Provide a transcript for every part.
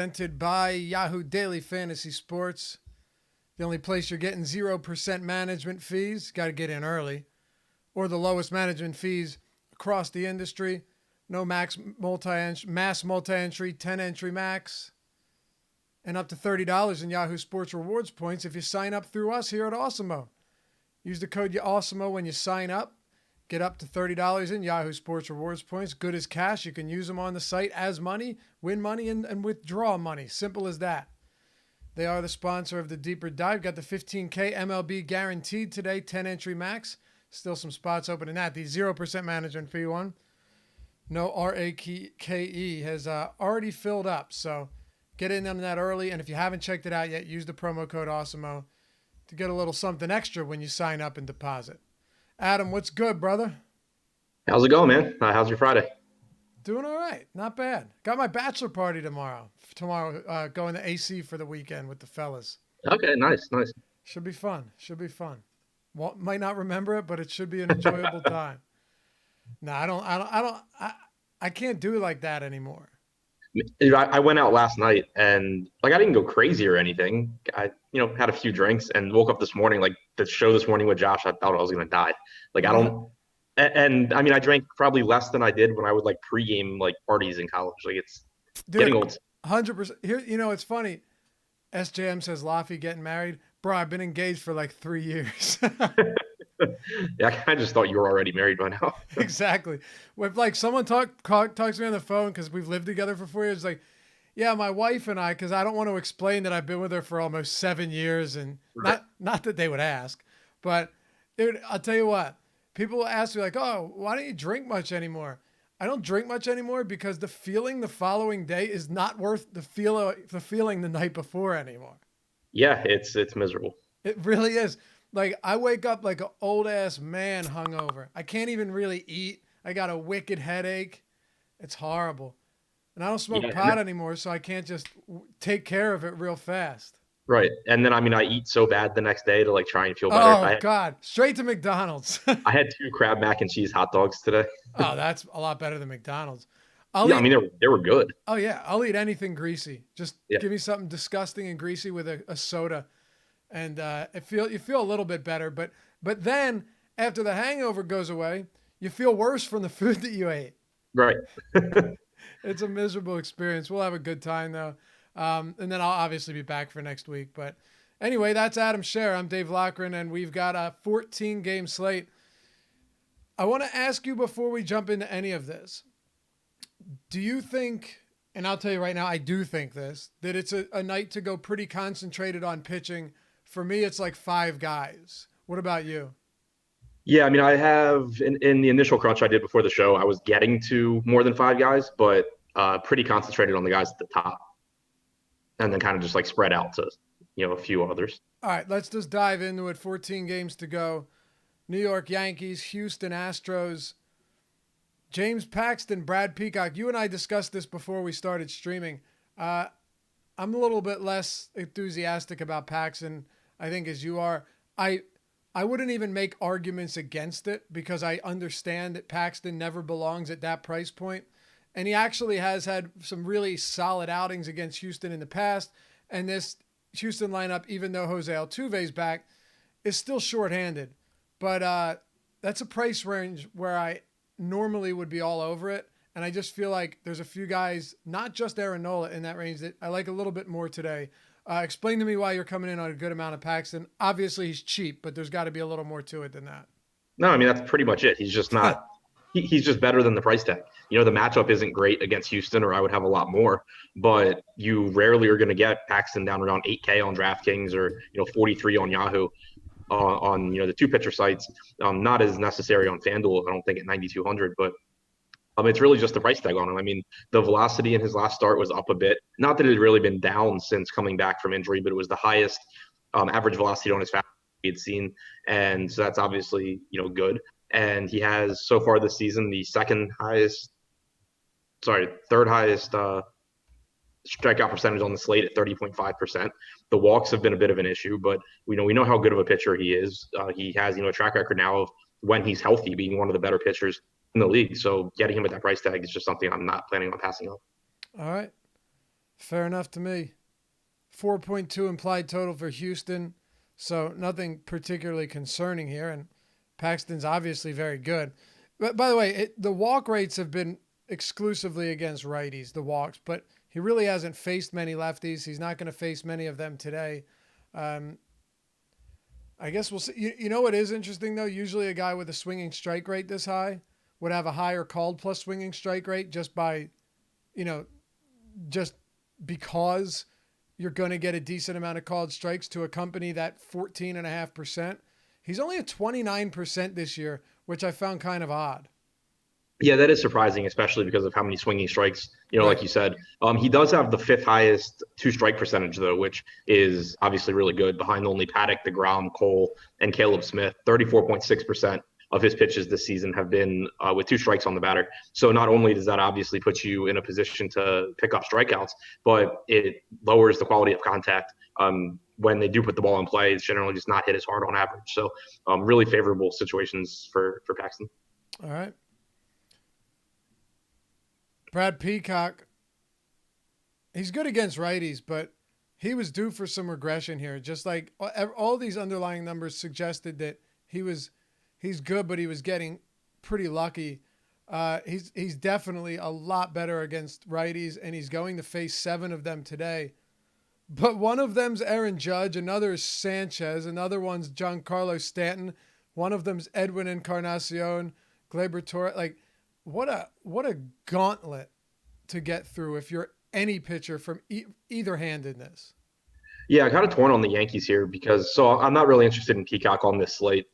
Presented by Yahoo Daily Fantasy Sports. The only place you're getting 0% management fees, got to get in early, or the lowest management fees across the industry. No mass multi-entry, 10 entry max, and up to $30 in Yahoo Sports Rewards points if you sign up through us here at Awesemo. Use the code Awesemo when you sign up. Get up to $30 in Yahoo Sports Rewards points. Good as cash. You can use them on the site as money, win money, and withdraw money. Simple as that. They are the sponsor of the Deeper Dive. Got the 15K MLB guaranteed today, 10 entry max. Still some spots open in that. The 0% management fee one. No RAKE has already filled up. So get in on that early. And if you haven't checked it out yet, use the promo code AWESEMO to get a little something extra when you sign up and deposit. Adam, what's good, brother? How's it going, man? How's your Friday? Doing all right. Not bad. Got my bachelor party tomorrow. Going to AC for the weekend with the fellas. Okay, nice. Should be fun. Well, might not remember it, but it should be an enjoyable time. No, I can't do it like that anymore. I went out last night and I didn't go crazy or anything. I had a few drinks and woke up this morning. Like the show this morning with Josh, I thought I was gonna die. I don't. And I mean, I drank probably less than I did when I would pregame parties in college. It's getting old. 100%. Here, it's funny. SJM says Laffy getting married. Bro, I've been engaged for 3 years. Yeah, I just thought you were already married by now. Exactly. If someone talks to me on the phone because we've lived together for 4 years, yeah, my wife and I, because I don't want to explain that I've been with her for almost 7 years, and Right. not that they would ask, but dude, I'll tell you what. People will ask me oh, why don't you drink much anymore? I don't drink much anymore because the feeling the following day is not worth the feeling the night before anymore. Yeah, it's miserable. It really is. I wake up like an old ass man hungover. I can't even really eat. I got a wicked headache. It's horrible. And I don't smoke pot anymore, so I can't just take care of it real fast. Right. And then I eat so bad the next day to try and feel better. Oh God, straight to McDonald's. I had 2 crab mac and cheese hot dogs today. Oh, that's a lot better than McDonald's. They were good. Oh yeah, I'll eat anything greasy. Just Yeah. give me something disgusting and greasy with a soda, and you feel a little bit better. But then after the hangover goes away, you feel worse from the food that you ate. Right. It's a miserable experience. We'll have a good time though, and then I'll obviously be back for next week. But anyway, that's Adam Scher. I'm Dave Lochran, and we've got a 14-game slate. I want to ask you before we jump into any of this. Do you think, and I'll tell you right now, I do think this, that it's a night to go pretty concentrated on pitching? For me, it's 5 guys. What about you? Yeah, I have in the initial crunch I did before the show, I was getting to more than 5 guys, but pretty concentrated on the guys at the top, and then kind of just spread out to a few others. All right, let's just dive into it. 14 games to go. New York Yankees, Houston Astros, James Paxton, Brad Peacock. You and I discussed this before we started streaming. I'm a little bit less enthusiastic about Paxton, I think, as you are. I wouldn't even make arguments against it because I understand that Paxton never belongs at that price point. And he actually has had some really solid outings against Houston in the past. And this Houston lineup, even though Jose Altuve's back, is still shorthanded. But that's a price range where I normally would be all over it. And I just feel like there's a few guys, not just Aaron Nola, in that range that I like a little bit more today. Explain to me why you're coming in on a good amount of Paxton. Obviously, he's cheap, but there's got to be a little more to it than that. No, that's pretty much it. He's just not. He's just better than the price tag. The matchup isn't great against Houston, or I would have a lot more. But you rarely are going to get Paxton down around 8K on DraftKings or 43 on Yahoo. On the 2 pitcher sites, not as necessary on FanDuel. I don't think at 9,200, but it's really just the price tag on him. The velocity in his last start was up a bit. Not that it had really been down since coming back from injury, but it was the highest average velocity on his fastball he had seen, and so that's obviously good. And he has so far this season the third highest strikeout percentage on the slate at 30.5%. The walks have been a bit of an issue, but we know how good of a pitcher he is. He has a track record now of when he's healthy being one of the better pitchers in the league. So getting him at that price tag is just something I'm not planning on passing up. All right. Fair enough to me. 4.2 implied total for Houston, so nothing particularly concerning here. And Paxton's obviously very good. But by the way, the walk rates have been exclusively against righties, the walks, but he really hasn't faced many lefties. He's not going to face many of them today. I guess we'll see. You know what is interesting, though? Usually a guy with a swinging strike rate this high would have a higher called plus swinging strike rate just by, just because you're going to get a decent amount of called strikes to accompany that 14.5%. He's only at 29% this year, which I found kind of odd. Yeah, that is surprising, especially because of how many swinging strikes, Right. like you said. He does have the fifth highest two-strike percentage, though, which is obviously really good, behind only Paddock, DeGrom, Cole, and Caleb Smith. 34.6% of his pitches this season have been with two strikes on the batter. So not only does that obviously put you in a position to pick up strikeouts, but it lowers the quality of contact. When they do put the ball in play, it's generally just not hit as hard on average. So really favorable situations for Paxton. All right. Brad Peacock, he's good against righties, but he was due for some regression here. Just like all these underlying numbers suggested that he's good, but he was getting pretty lucky. He's definitely a lot better against righties, and he's going to face 7 of them today. But one of them's Aaron Judge, another is Sanchez, another one's Giancarlo Stanton, one of them's Edwin Encarnacion, Gleyber Torres. Like, what a gauntlet to get through if you're any pitcher from either handedness. Yeah, I kind of torn on the Yankees here because I'm not really interested in Peacock on this slate.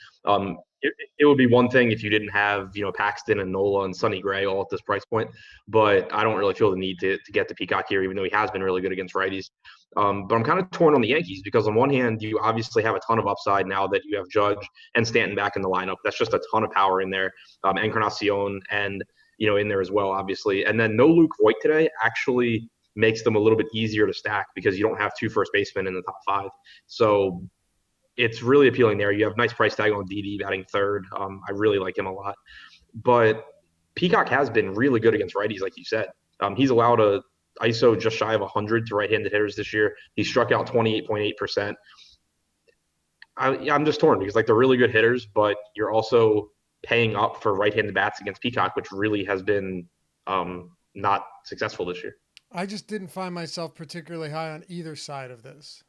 It would be one thing if you didn't have Paxton and Nola and Sonny Gray all at this price point, but I don't really feel the need to get the Peacock here, even though he has been really good against righties. But I'm kind of torn on the Yankees because on one hand, you obviously have a ton of upside now that you have Judge and Stanton back in the lineup. That's just a ton of power in there. Encarnacion and in there as well, obviously. And then no Luke Voigt today actually makes them a little bit easier to stack because you don't have 2 first basemen in the top 5. So it's really appealing there. You have nice price tag on Didi batting third. I really like him a lot. But Peacock has been really good against righties, like you said. He's allowed a ISO just shy of 100 to right-handed hitters this year. He struck out 28.8%. I'm just torn because they're really good hitters, but you're also paying up for right-handed bats against Peacock, which really has been not successful this year. I just didn't find myself particularly high on either side of this.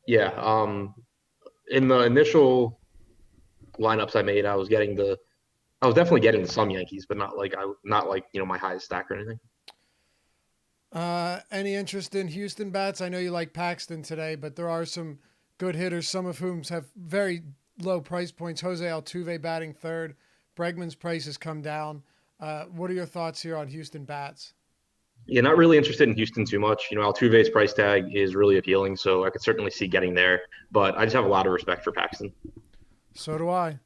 Yeah. In the initial lineups I made, I was definitely getting some Yankees, but not like my highest stack or anything. Any interest in Houston bats? I know you like Paxton today, but there are some good hitters, some of whom have very low price points. Jose Altuve batting third. Bregman's price has come down. What are your thoughts here on Houston bats? Yeah, not really interested in Houston too much. Altuve's price tag is really appealing, so I could certainly see getting there. But I just have a lot of respect for Paxton. So do I.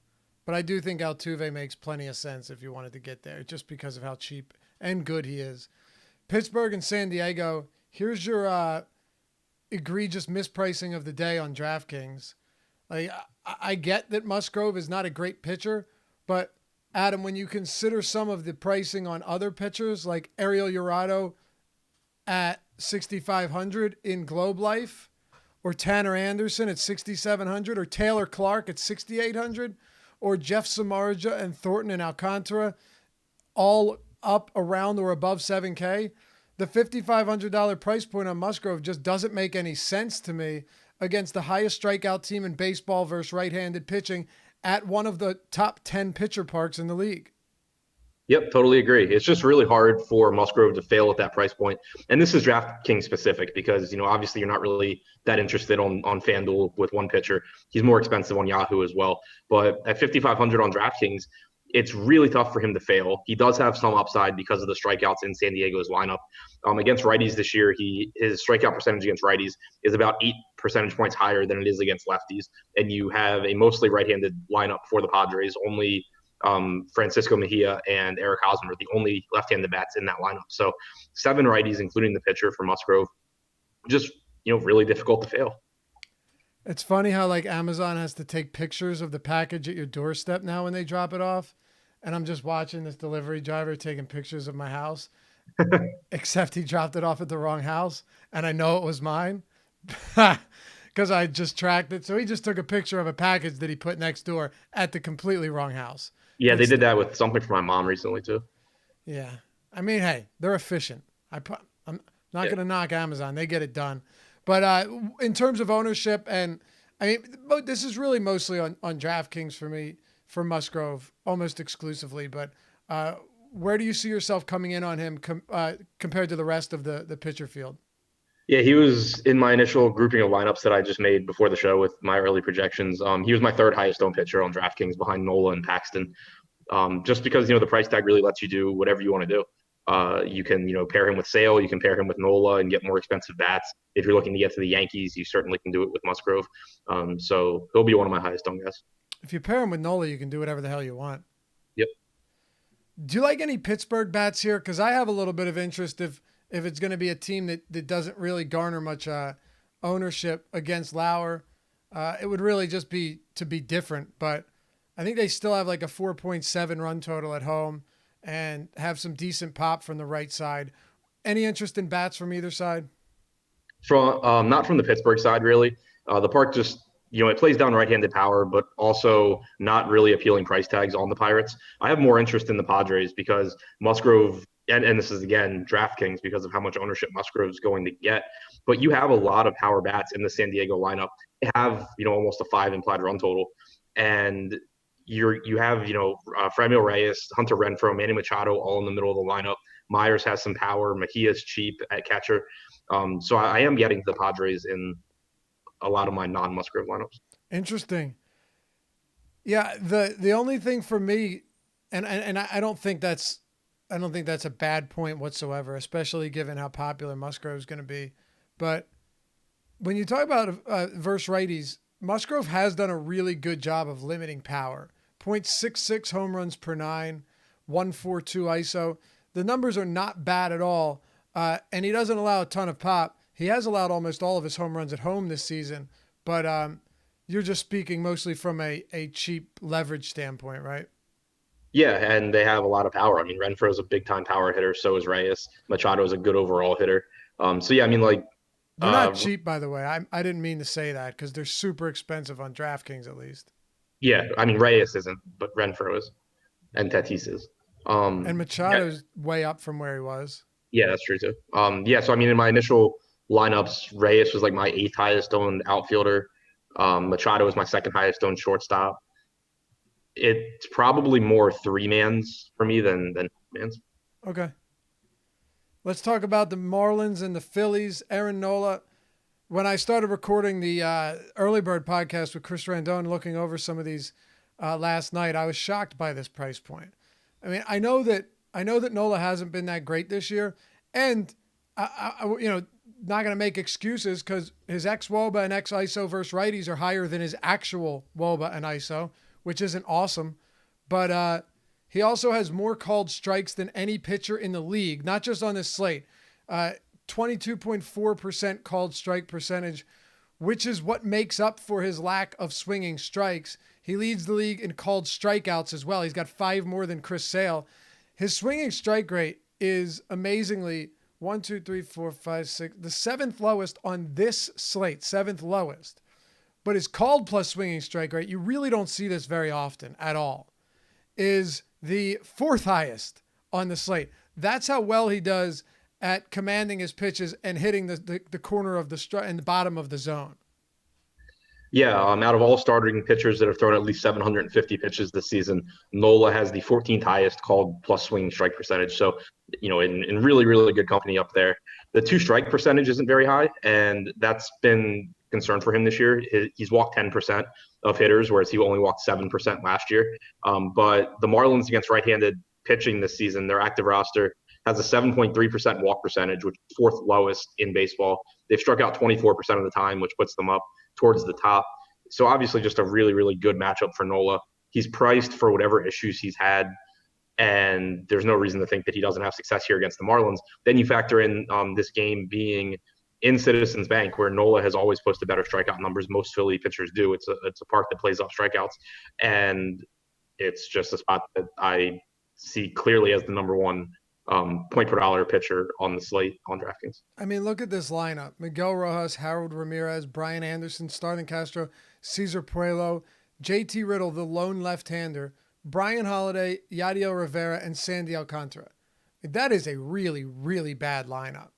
But I do think Altuve makes plenty of sense if you wanted to get there, just because of how cheap and good he is. Pittsburgh and San Diego, here's your egregious mispricing of the day on DraftKings. Like, I get that Musgrove is not a great pitcher, but Adam, when you consider some of the pricing on other pitchers like Ariel Jurado at 6,500 in Globe Life, or Tanner Anderson at 6,700, or Taylor Clark at 6,800, or Jeff Samardzija and Thornton and Alcantara, all up around or above 7K, the $5,500 price point on Musgrove just doesn't make any sense to me against the highest strikeout team in baseball versus right-handed pitching at one of the top 10 pitcher parks in the league. Yep, totally agree. It's just really hard for Musgrove to fail at that price point. And this is DraftKings specific because, obviously you're not really that interested on FanDuel with one pitcher. He's more expensive on Yahoo as well. But at 5,500 on DraftKings, it's really tough for him to fail. He does have some upside because of the strikeouts in San Diego's lineup. Against righties this year, his strikeout percentage against righties is about 8 percentage points higher than it is against lefties. And you have a mostly right-handed lineup for the Padres. Only Francisco Mejia and Eric Hosmer are the only left-handed bats in that lineup. So 7 righties, including the pitcher for Musgrove, just really difficult to fail. It's funny how Amazon has to take pictures of the package at your doorstep now when they drop it off. And I'm just watching this delivery driver taking pictures of my house. except he dropped it off at the wrong house, and I know it was mine because I just tracked it. So he just took a picture of a package that he put next door at the completely wrong house. Yeah, But they did still, that with something for my mom recently too. yeah. I mean, hey, they're efficient. I'm not Yeah. going to knock Amazon. They get it done. But in terms of ownership, and I mean, this is really mostly on DraftKings for me, for Musgrove, almost exclusively. But uh, where do you see yourself coming in on him compared to the rest of the pitcher field? Yeah, he was in my initial grouping of lineups that I just made before the show with my early projections. He was my third highest owned pitcher on DraftKings behind Nola and Paxton. Just because the price tag really lets you do whatever you want to do. You can pair him with Sale, you can pair him with Nola and get more expensive bats. If you're looking to get to the Yankees, you certainly can do it with Musgrove. So he'll be one of my highest owned guys. If you pair him with Nola, you can do whatever the hell you want. Yep. Do you like any Pittsburgh bats here? Because I have a little bit of interest if it's going to be a team that doesn't really garner much ownership against Lauer. It would really just be to be different, but I think they still have like a 4.7 run total at home and have some decent pop from the right side. Any interest in bats from either side? From not from the Pittsburgh side, really. The park just it plays down right-handed power, but also not really appealing price tags on the Pirates. I have more interest in the Padres because Musgrove, and this is again DraftKings because of how much ownership Musgrove's going to get. But you have a lot of power bats in the San Diego lineup. They have almost a 5 implied run total, and you have Franmil Reyes, Hunter Renfroe, Manny Machado all in the middle of the lineup. Myers has some power. Mejia's cheap at catcher. So I am getting the Padres in a lot of my non-Musgrove lineups. Interesting. Yeah, the only thing for me, and I don't think that's a bad point whatsoever, especially given how popular Musgrove is going to be. But when you talk about versus righties, Musgrove has done a really good job of limiting power. 0.66 home runs per nine, 142 ISO. The numbers are not bad at all, and he doesn't allow a ton of pop. He has allowed almost all of his home runs at home this season, but you're just speaking mostly from a cheap leverage standpoint, right? Yeah, and they have a lot of power. I mean, Renfro is a big-time power hitter. So is Reyes. Machado is a good overall hitter. So yeah, I mean, like, They're not uh, cheap, by the way. I didn't mean to say that because they're super expensive on DraftKings at least. yeah, I mean Reyes isn't, but Renfro is, and Tatis is. And Yeah, Machado's way up from where he was. yeah, that's true too. Yeah, so I mean, in my initial lineups, Reyes was like my eighth highest owned outfielder. Machado was my second highest owned shortstop. It's probably more three mans for me than mans. Okay. Let's talk about the Marlins and the Phillies. Aaron Nola. When I started recording the Early Bird podcast with Chris Randone, looking over some of these last night, I was shocked by this price point. I mean, I know that Nola hasn't been that great this year, and not going to make excuses because his ex WOBA and ex ISO versus righties are higher than his actual WOBA and ISO, which isn't awesome. But he also has more called strikes than any pitcher in the league, not just on this slate. 22.4% called strike percentage, which is what makes up for his lack of swinging strikes. He leads the league in called strikeouts as well. He's got 5 more than Chris Sale. His swinging strike rate is amazingly 1, 2, 3, 4, 5, 6, the seventh lowest on this slate, seventh lowest. But his called plus swinging strike rate, you really don't see this very often at all, is the fourth highest on the slate. That's how well he does at commanding his pitches and hitting the corner of the and the bottom of the zone. Yeah, out of all starting pitchers that have thrown at least 750 pitches this season, Nola has the 14th highest called plus swinging strike percentage. So, in really, really good company up there. The two strike percentage isn't very high, and that's been concern for him this year. He's walked 10% of hitters, whereas he only walked 7% last year. But the Marlins against right-handed pitching this season, their active roster has a 7.3% walk percentage, which is fourth lowest in baseball. They've struck out 24% of the time, which puts them up towards the top. So obviously just a really, really good matchup for Nola. He's priced for whatever issues he's had, and there's no reason to think that he doesn't have success here against the Marlins. Then you factor in this game being in Citizens Bank, where Nola has always posted better strikeout numbers. Most Philly pitchers do. It's a park that plays off strikeouts, and it's just a spot that I see clearly as the number one point per dollar pitcher on the slate on DraftKings. I mean, look at this lineup: Miguel Rojas, Harold Ramirez, Brian Anderson, Starlin Castro, Cesar Puello, J.T. Riddle, the lone left-hander, Brian Holiday, Yadiel Rivera, and Sandy Alcantara. That is a really, really bad lineup.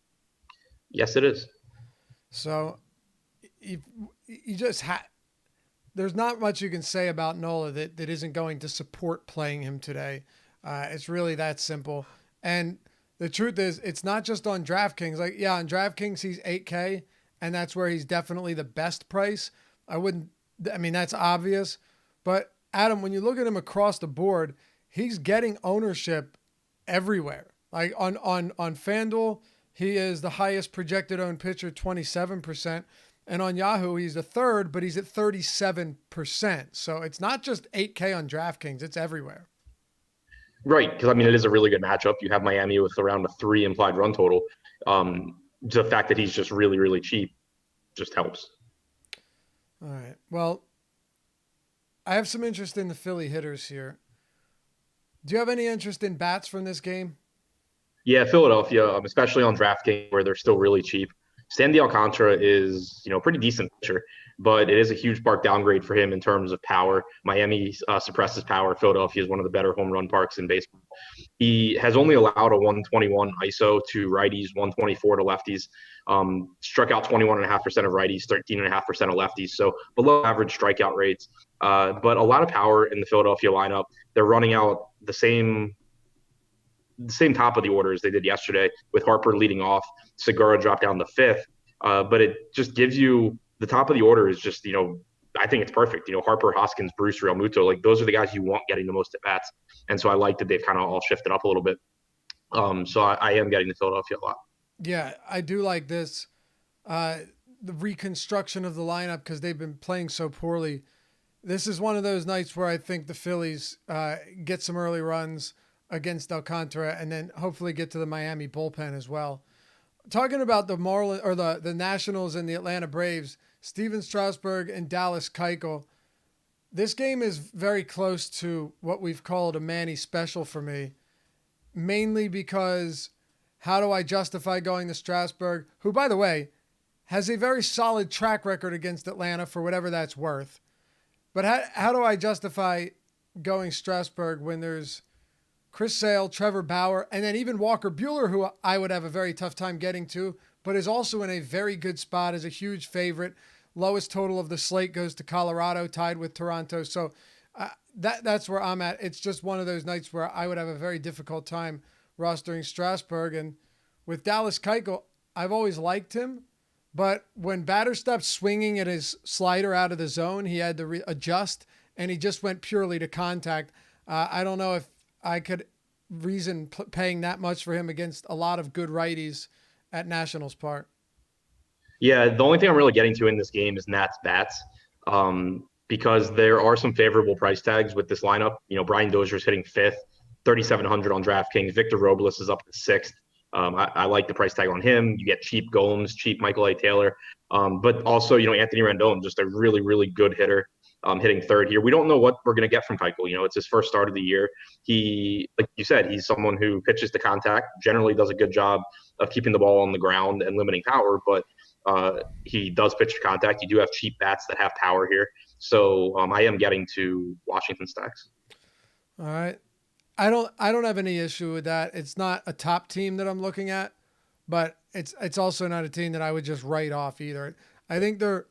Yes, it is. So you just there's not much you can say about Nola that isn't going to support playing him today. It's really that simple. And the truth is, it's not just on DraftKings. Like, yeah, on DraftKings, he's 8K, and that's where he's definitely the best price. I mean, that's obvious. But, Adam, when you look at him across the board, he's getting ownership everywhere. Like, on FanDuel, he is the highest projected owned pitcher, 27%. And on Yahoo, he's the third, but he's at 37%. So it's not just 8K on DraftKings, it's everywhere. Right, because I mean, it is a really good matchup. You have Miami with around a 3 implied run total. The fact that he's just really, really cheap just helps. All right. Well, I have some interest in the Philly hitters here. Do you have any interest in bats from this game? Yeah, Philadelphia, especially on DraftKings where they're still really cheap. Sandy Alcantara is, pretty decent pitcher, but it is a huge park downgrade for him in terms of power. Miami suppresses power. Philadelphia is one of the better home run parks in baseball. He has only allowed a 121 ISO to righties, 124 to lefties. Struck out 21.5% of righties, 13.5% of lefties. So below average strikeout rates, but a lot of power in the Philadelphia lineup. They're running out the same top of the order as they did yesterday, with Harper leading off. Segura dropped down to fifth, but it just gives you the top of the order is just, I think it's perfect. Harper, Hoskins, Bruce, Real Muto, like those are the guys you want getting the most at bats. And so I like that they've kind of all shifted up a little bit. So I am getting the Philadelphia a lot. Yeah, I do like this. The reconstruction of the lineup because they've been playing so poorly. This is one of those nights where I think the Phillies get some early runs against Alcantara and then hopefully get to the Miami bullpen as well. Talking about the Marlins or the Nationals and the Atlanta Braves, Steven Strasburg and Dallas Keuchel. This game is very close to what we've called a Manny special for me, mainly because how do I justify going to Strasburg, who, by the way, has a very solid track record against Atlanta for whatever that's worth. But how do I justify going Strasburg when there's Chris Sale, Trevor Bauer, and then even Walker Buehler, who I would have a very tough time getting to, but is also in a very good spot as a huge favorite. Lowest total of the slate goes to Colorado, tied with Toronto. So that's where I'm at. It's just one of those nights where I would have a very difficult time rostering Strasburg. And with Dallas Keuchel, I've always liked him. But when batter stopped swinging at his slider out of the zone, he had to adjust, and he just went purely to contact. I don't know if I could reason paying that much for him against a lot of good righties at Nationals Park. Yeah, the only thing I'm really getting to in this game is Nats bats, because there are some favorable price tags with this lineup. Brian Dozier's hitting fifth, 3,700 on DraftKings. Victor Robles is up to sixth. I like the price tag on him. You get cheap Gomes, cheap Michael A. Taylor, but also, Anthony Rendon, just a really, really good hitter, hitting third here. We don't know what we're going to get from Keuchel. It's his first start of the year. He, like you said, he's someone who pitches to contact, generally does a good job of keeping the ball on the ground and limiting power, but he does pitch to contact. You do have cheap bats that have power here. So I am getting to Washington stacks. All right. I don't have any issue with that. It's not a top team that I'm looking at, but it's also not a team that I would just write off either. I think they're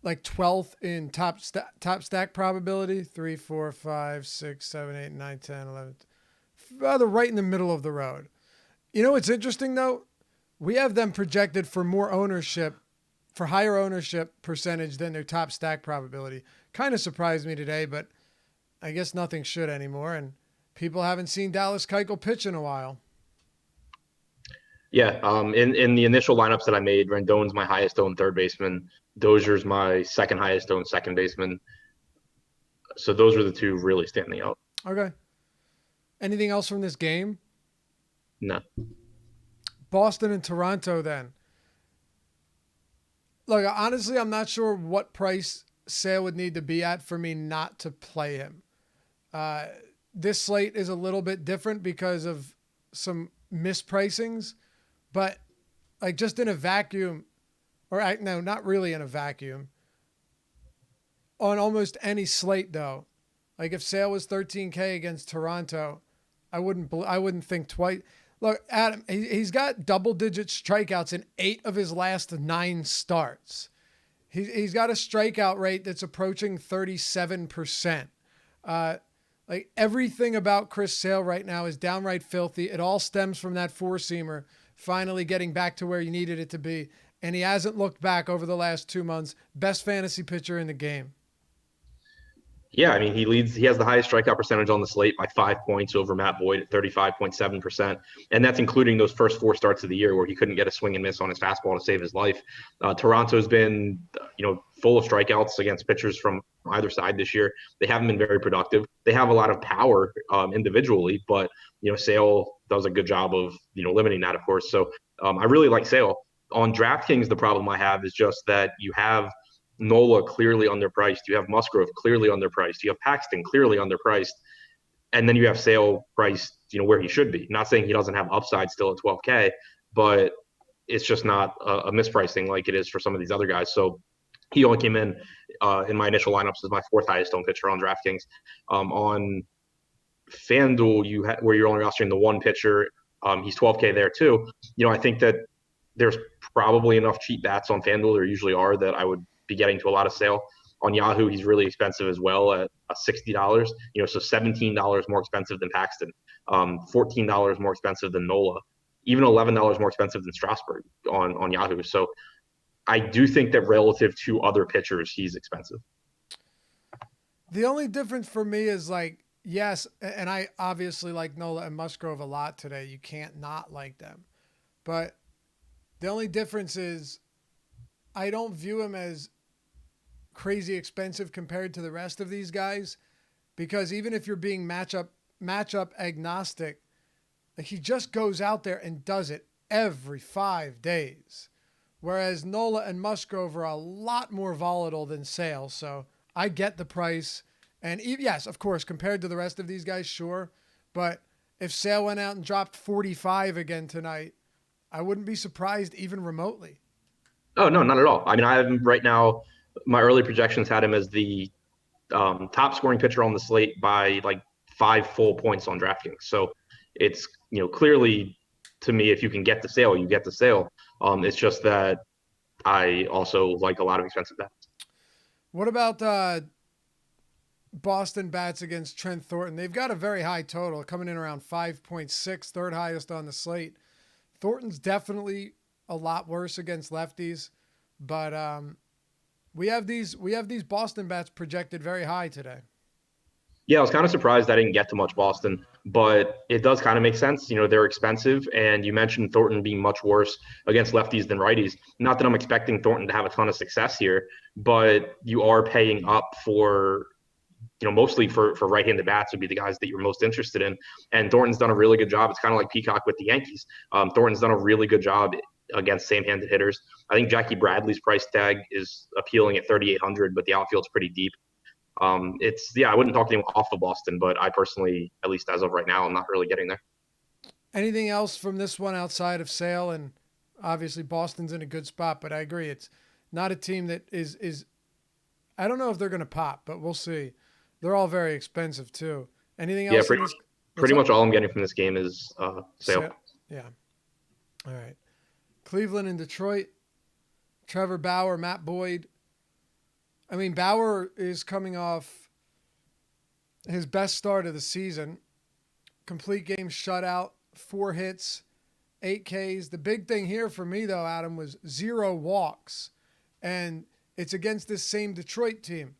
like 12th in top stack probability, 3, 4, 5, 6, 7, 8, 9, 10, 11. Rather right in the middle of the road. What's interesting though? We have them projected for higher ownership percentage than their top stack probability. Kind of surprised me today, but I guess nothing should anymore. And people haven't seen Dallas Keuchel pitch in a while. Yeah, in the initial lineups that I made, Rendon's my highest owned third baseman. Dozier's my second highest owned second baseman. So those were the two really standing out. Okay. Anything else from this game? No. Boston and Toronto then. Look, honestly, I'm not sure what price Sale would need to be at for me not to play him. This slate is a little bit different because of some mispricings, but like just in a vacuum, no, not really in a vacuum. On almost any slate though, like if Sale was 13K against Toronto, I wouldn't think twice. Look, Adam, he's got double-digit strikeouts in 8 of his last 9 starts. He's got a strikeout rate that's approaching 37%. Like everything about Chris Sale right now is downright filthy. It all stems from that four-seamer finally getting back to where you needed it to be. And he hasn't looked back over the last 2 months. Best fantasy pitcher in the game. Yeah, I mean, he has the highest strikeout percentage on the slate by 5 points over Matt Boyd at 35.7%. And that's including those first 4 starts of the year where he couldn't get a swing and miss on his fastball to save his life. Toronto's been, full of strikeouts against pitchers from either side this year. They haven't been very productive. They have a lot of power individually, but, Sale does a good job of, limiting that, of course. So I really like Sale. On DraftKings, the problem I have is just that you have Nola clearly underpriced. You have Musgrove clearly underpriced. You have Paxton clearly underpriced. And then you have Sale priced, where he should be. Not saying he doesn't have upside still at 12K, but it's just not a mispricing like it is for some of these other guys. So he only came in my initial lineups as my 4th highest owned pitcher on DraftKings. On FanDuel, where you're only rostering the one pitcher, he's 12K there too. I think that there's probably enough cheap bats on FanDuel. There usually are that I would be getting to a lot of Sale. On Yahoo, he's really expensive as well at $60. So $17 more expensive than Paxton, $14 more expensive than Nola, even $11 more expensive than Strasburg on Yahoo. So I do think that relative to other pitchers, he's expensive. The only difference for me is yes, and I obviously like Nola and Musgrove a lot today. You can't not like them. But the only difference is I don't view him as crazy expensive compared to the rest of these guys, because even if you're being matchup agnostic, he just goes out there and does it every 5 days. Whereas Nola and Musgrove are a lot more volatile than Sale. So I get the price. And yes, of course, compared to the rest of these guys, sure. But if Sale went out and dropped 45 again tonight, I wouldn't be surprised even remotely. Oh, no, not at all. I mean, I have him right now. My early projections had him as the top scoring pitcher on the slate by 5 full points on DraftKings. So it's, clearly to me, if you can get the Sale, you get the Sale. It's just that I also like a lot of expensive bats. What about Boston bats against Trent Thornton? They've got a very high total, coming in around 5.6, third highest on the slate. Thornton's definitely a lot worse against lefties, but we have these Boston bats projected very high today. Yeah, I was kind of surprised I didn't get to much Boston, but it does kind of make sense. They're expensive, and you mentioned Thornton being much worse against lefties than righties. Not that I'm expecting Thornton to have a ton of success here, but you are paying up for, mostly for right-handed bats would be the guys that you're most interested in. And Thornton's done a really good job. It's kind of like Peacock with the Yankees. Thornton's done a really good job against same-handed hitters. I think Jackie Bradley's price tag is appealing at 3,800, but the outfield's pretty deep. I wouldn't talk anyone off of Boston, but I personally, at least as of right now, I'm not really getting there. Anything else from this one outside of Sale? And obviously Boston's in a good spot, but I agree. It's not a team that is I don't know if they're going to pop, but we'll see. They're all very expensive too. Anything else? Yeah, pretty much all I'm getting from this game is Sale. Yeah. All right. Cleveland and Detroit. Trevor Bauer, Matt Boyd. I mean, Bauer is coming off his best start of the season. Complete game shutout, 4 hits, 8 Ks. The big thing here for me, though, Adam, was 0 walks. And it's against this same Detroit team.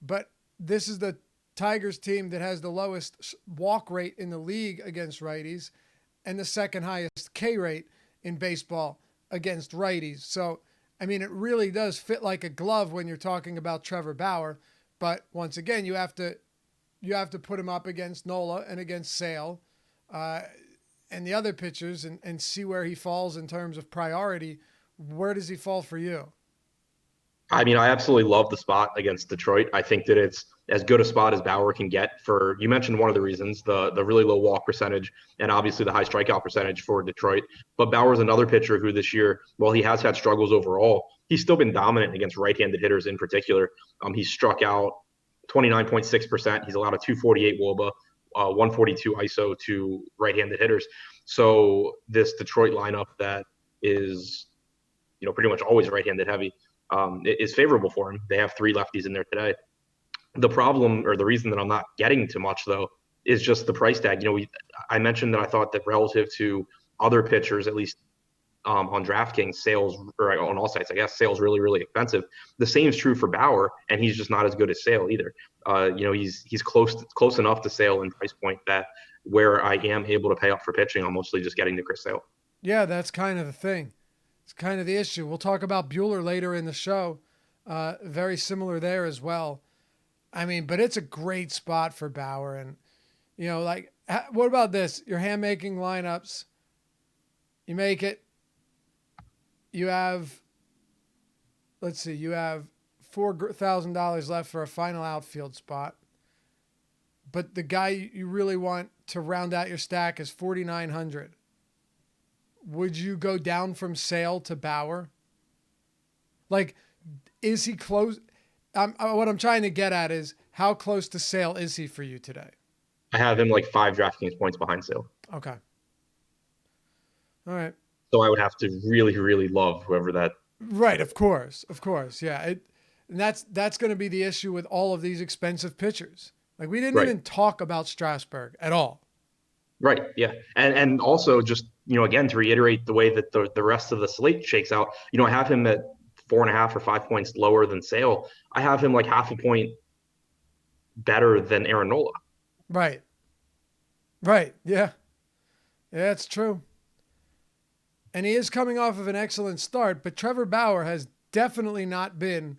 But this is the Tigers team that has the lowest walk rate in the league against righties and the second highest K rate in baseball against righties. So, I mean, it really does fit like a glove when you're talking about Trevor Bauer. But once again, you have to put him up against Nola and against Sale and the other pitchers and see where he falls in terms of priority. Where does he fall for you? I mean, I absolutely love the spot against Detroit. I think that it's as good a spot as Bauer can get for, you mentioned one of the reasons, the really low walk percentage and obviously the high strikeout percentage for Detroit. But Bauer's another pitcher who this year, while he has had struggles overall, he's still been dominant against right-handed hitters in particular. He's struck out 29.6%. He's allowed a 248 WOBA, 142 ISO to right-handed hitters. So this Detroit lineup that is, pretty much always right-handed heavy, is favorable for him. They have 3 lefties in there today. The problem, or the reason that I'm not getting to much though, is just the price tag. I mentioned that I thought that relative to other pitchers, at least on DraftKings, sales, or on all sites, I guess, sales really, really expensive. The same is true for Bauer, and he's just not as good as Sale either. He's close enough to Sale in price point that where I am able to pay up for pitching, I'm mostly just getting to Chris Sale. Yeah, that's kind of the thing. It's kind of the issue. We'll talk about Buehler later in the show. Very similar there as well. I mean, but it's a great spot for Bauer. And, what about this? Your hand-making lineups. You make it. You have, let's see, you have $4,000 left for a final outfield spot. But the guy you really want to round out your stack is $4,900. Would you go down from Sale to Bauer? Like, is he close? What I'm trying to get at is how close to Sale is he for you today? I have him like 5 DraftKings points behind Sale. Okay. All right. So I would have to really, really love whoever that. Right. Of course. Yeah. And that's going to be the issue with all of these expensive pitchers. Like, we didn't even talk about Strasburg at all. Right. Yeah. And also just, again, to reiterate the way that the rest of the slate shakes out, I have him at 4.5 or 5 points lower than Sale. I have him like half a point better than Aaron Nola. Right. Yeah. Yeah, it's true. And he is coming off of an excellent start, but Trevor Bauer has definitely not been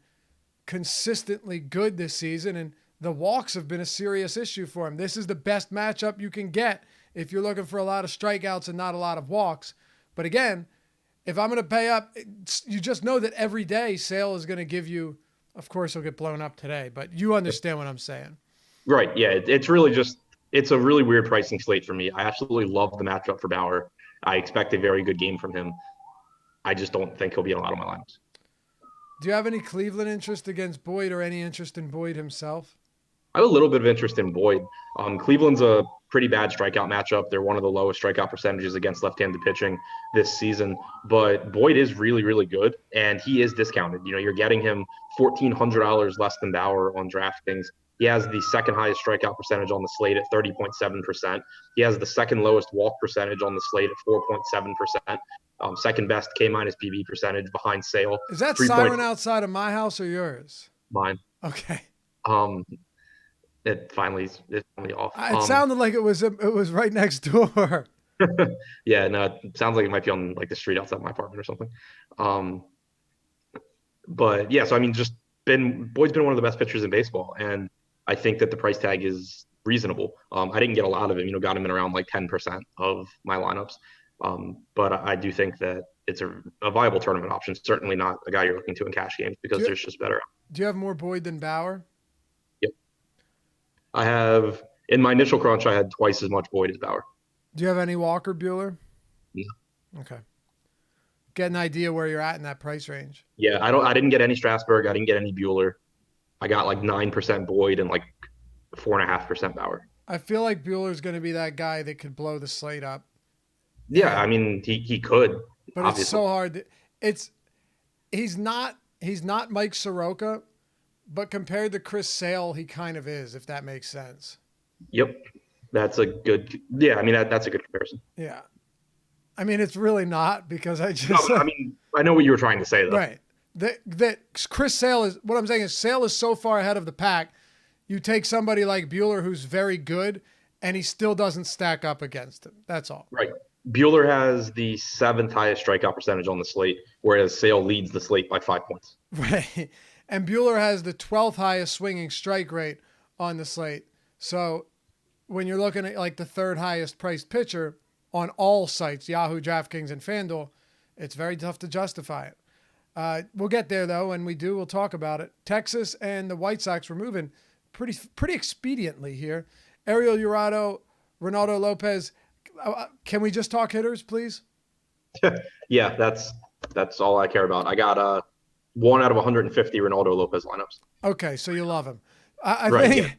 consistently good this season, and the walks have been a serious issue for him. This is the best matchup you can get if you're looking for a lot of strikeouts and not a lot of walks. But again, if I'm going to pay up, you just know that every day Sale is going to give you, of course he'll get blown up today, but you understand what I'm saying. Right. Yeah. It's really it's a really weird pricing slate for me. I absolutely love the matchup for Bauer. I expect a very good game from him. I just don't think he'll be in a lot of my lineups. Do you have any Cleveland interest against Boyd or any interest in Boyd himself? I have a little bit of interest in Boyd. Cleveland's a pretty bad strikeout matchup. They're one of the lowest strikeout percentages against left-handed pitching this season. But Boyd is really, really good, and he is discounted. You're getting him $1,400 less than Bauer on DraftKings. He has the second highest strikeout percentage on the slate at 30.7%. He has the second lowest walk percentage on the slate at 4.7%. Second best K-minus BB percentage behind Sale. Is that siren outside of my house or yours? Mine. Okay. It's finally off. It sounded like it was right next door. Yeah, no, it sounds like it might be on like the street outside my apartment or something. But yeah, so I mean, Boyd's been one of the best pitchers in baseball, and I think that the price tag is reasonable. I didn't get a lot of him, got him in around like 10% of my lineups. But I do think that it's a viable tournament option. Certainly not a guy you're looking to in cash games because there's just better. Do you have more Boyd than Bauer? Yep. I have, in my initial crunch, I had twice as much Boyd as Bauer. Do you have any Walker Buehler? No. Okay. Get an idea where you're at in that price range. Yeah, I didn't get any Strasburg. I didn't get any Buehler. I got like 9% Boyd and like 4.5% Bauer. I feel like Buehler's going to be that guy that could blow the slate up. Yeah, I mean he could. But obviously. It's so hard. He's not Mike Soroka, but compared to Chris Sale, he kind of is, if that makes sense. Yep. That's a good that's a good comparison. Yeah. I mean, it's really not because I know what you were trying to say though. Right. That Chris Sale is, what I'm saying is Sale is so far ahead of the pack. You take somebody like Buehler who's very good and he still doesn't stack up against him. That's all. Right. Buehler has the 7th highest strikeout percentage on the slate, whereas Sale leads the slate by 5 points. Right. And Buehler has the 12th highest swinging strike rate on the slate. So when you're looking at like the 3rd highest priced pitcher on all sites, Yahoo, DraftKings, and FanDuel, it's very tough to justify it. We'll get there though, and we do. We'll talk about it. Texas and the White Sox were moving pretty expediently here. Ariel Jurado, Ronaldo Lopez. Can we just talk hitters, please? Yeah, that's all I care about. I got 1 out of 150 Ronaldo Lopez lineups. Okay, so you love him. I Right. think,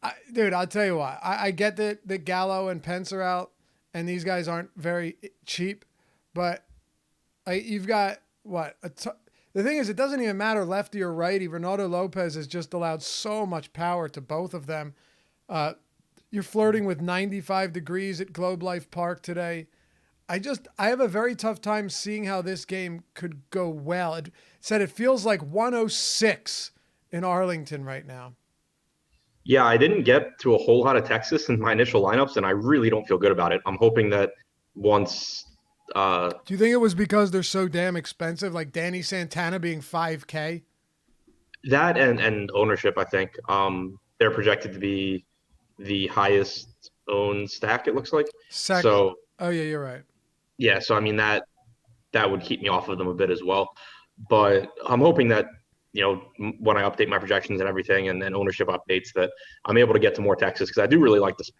Yeah. dude, I'll tell you why. I get that Gallo and Pence are out, and these guys aren't very cheap, but you've got what? The thing is, it doesn't even matter lefty or righty. Ronaldo Lopez has just allowed so much power to both of them. You're flirting with 95 degrees at Globe Life Park today. I have a very tough time seeing how this game could go well. It said it feels like 106 in Arlington right now. Yeah, I didn't get to a whole lot of Texas in my initial lineups, and I really don't feel good about it. I'm hoping that once. Do you think it was because they're so damn expensive, like Danny Santana being 5K? That and ownership, I think. They're projected to be the highest owned stack, it looks like. So, Oh yeah, you're right. yeah, so I mean that would keep me off of them a bit as well. But I'm hoping that, when I update my projections and everything and then ownership updates, that I'm able to get to more Texas because I do really like this.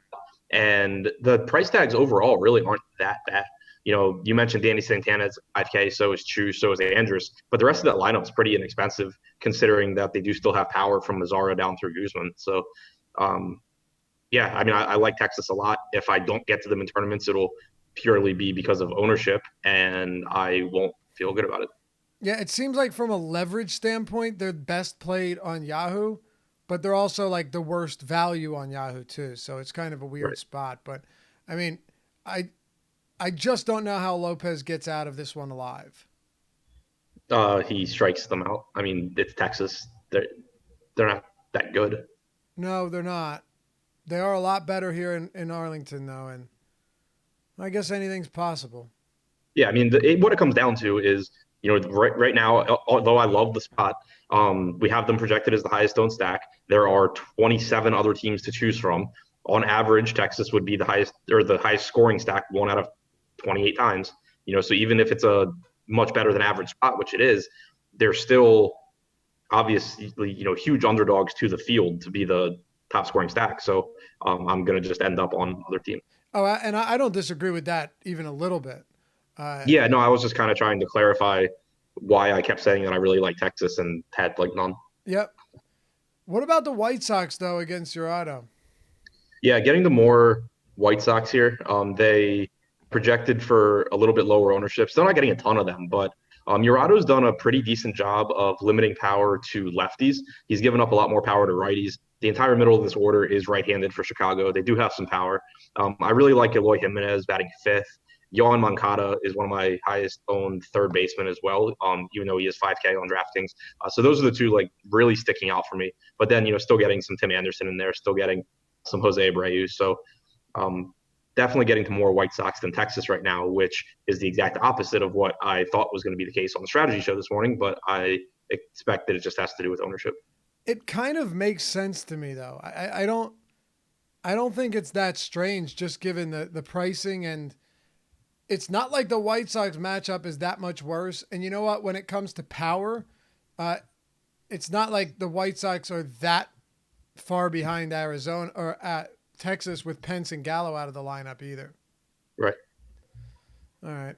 And the price tags overall really aren't that bad. You mentioned Danny Santana's 5K, so is Chu, so is Andrus, but the rest of that lineup is pretty inexpensive considering that they do still have power from Mazzara down through Guzman. So, yeah, I mean, I like Texas a lot. If I don't get to them in tournaments, it'll purely be because of ownership, and I won't feel good about it. Yeah, it seems like from a leverage standpoint, they're best played on Yahoo, but they're also like the worst value on Yahoo too. So it's kind of a weird Right. spot. But I mean, I just don't know how Lopez gets out of this one alive. He strikes them out. I mean, it's Texas. They're not that good. No, they're not. They are a lot better here in Arlington though, and I guess anything's possible. Yeah, I mean, what it comes down to is, right now, although I love the spot, we have them projected as the highest owned stack. There are 27 other teams to choose from. On average, Texas would be the highest scoring stack 1 out of 28 times. So even if it's a much better than average spot, which it is, they're still obviously, huge underdogs to the field to be the top scoring stack. So I'm going to just end up on other teams. Oh, and I don't disagree with that even a little bit. Yeah, no, I was just kind of trying to clarify why I kept saying that I really like Texas and had like none. Yep. What about the White Sox though against Jurado? Yeah, getting the more White Sox here. They projected for a little bit lower ownership. Still not getting a ton of them, but Jurado's done a pretty decent job of limiting power to lefties. He's given up a lot more power to righties. The entire middle of this order is right-handed for Chicago. They do have some power. I really like Eloy Jimenez batting fifth. Yohan Moncada is one of my highest owned third basemen as well, even though he is 5K on DraftKings. So those are the two like really sticking out for me. But then, still getting some Tim Anderson in there, still getting some Jose Abreu. So definitely getting to more White Sox than Texas right now, which is the exact opposite of what I thought was going to be the case on the strategy show this morning. But I expect that it just has to do with ownership. It kind of makes sense to me though. I don't think it's that strange just given the pricing, and it's not like the White Sox matchup is that much worse. And you know what? When it comes to power, it's not like the White Sox are that far behind Arizona or Texas with Pence and Gallo out of the lineup either. Right. All right.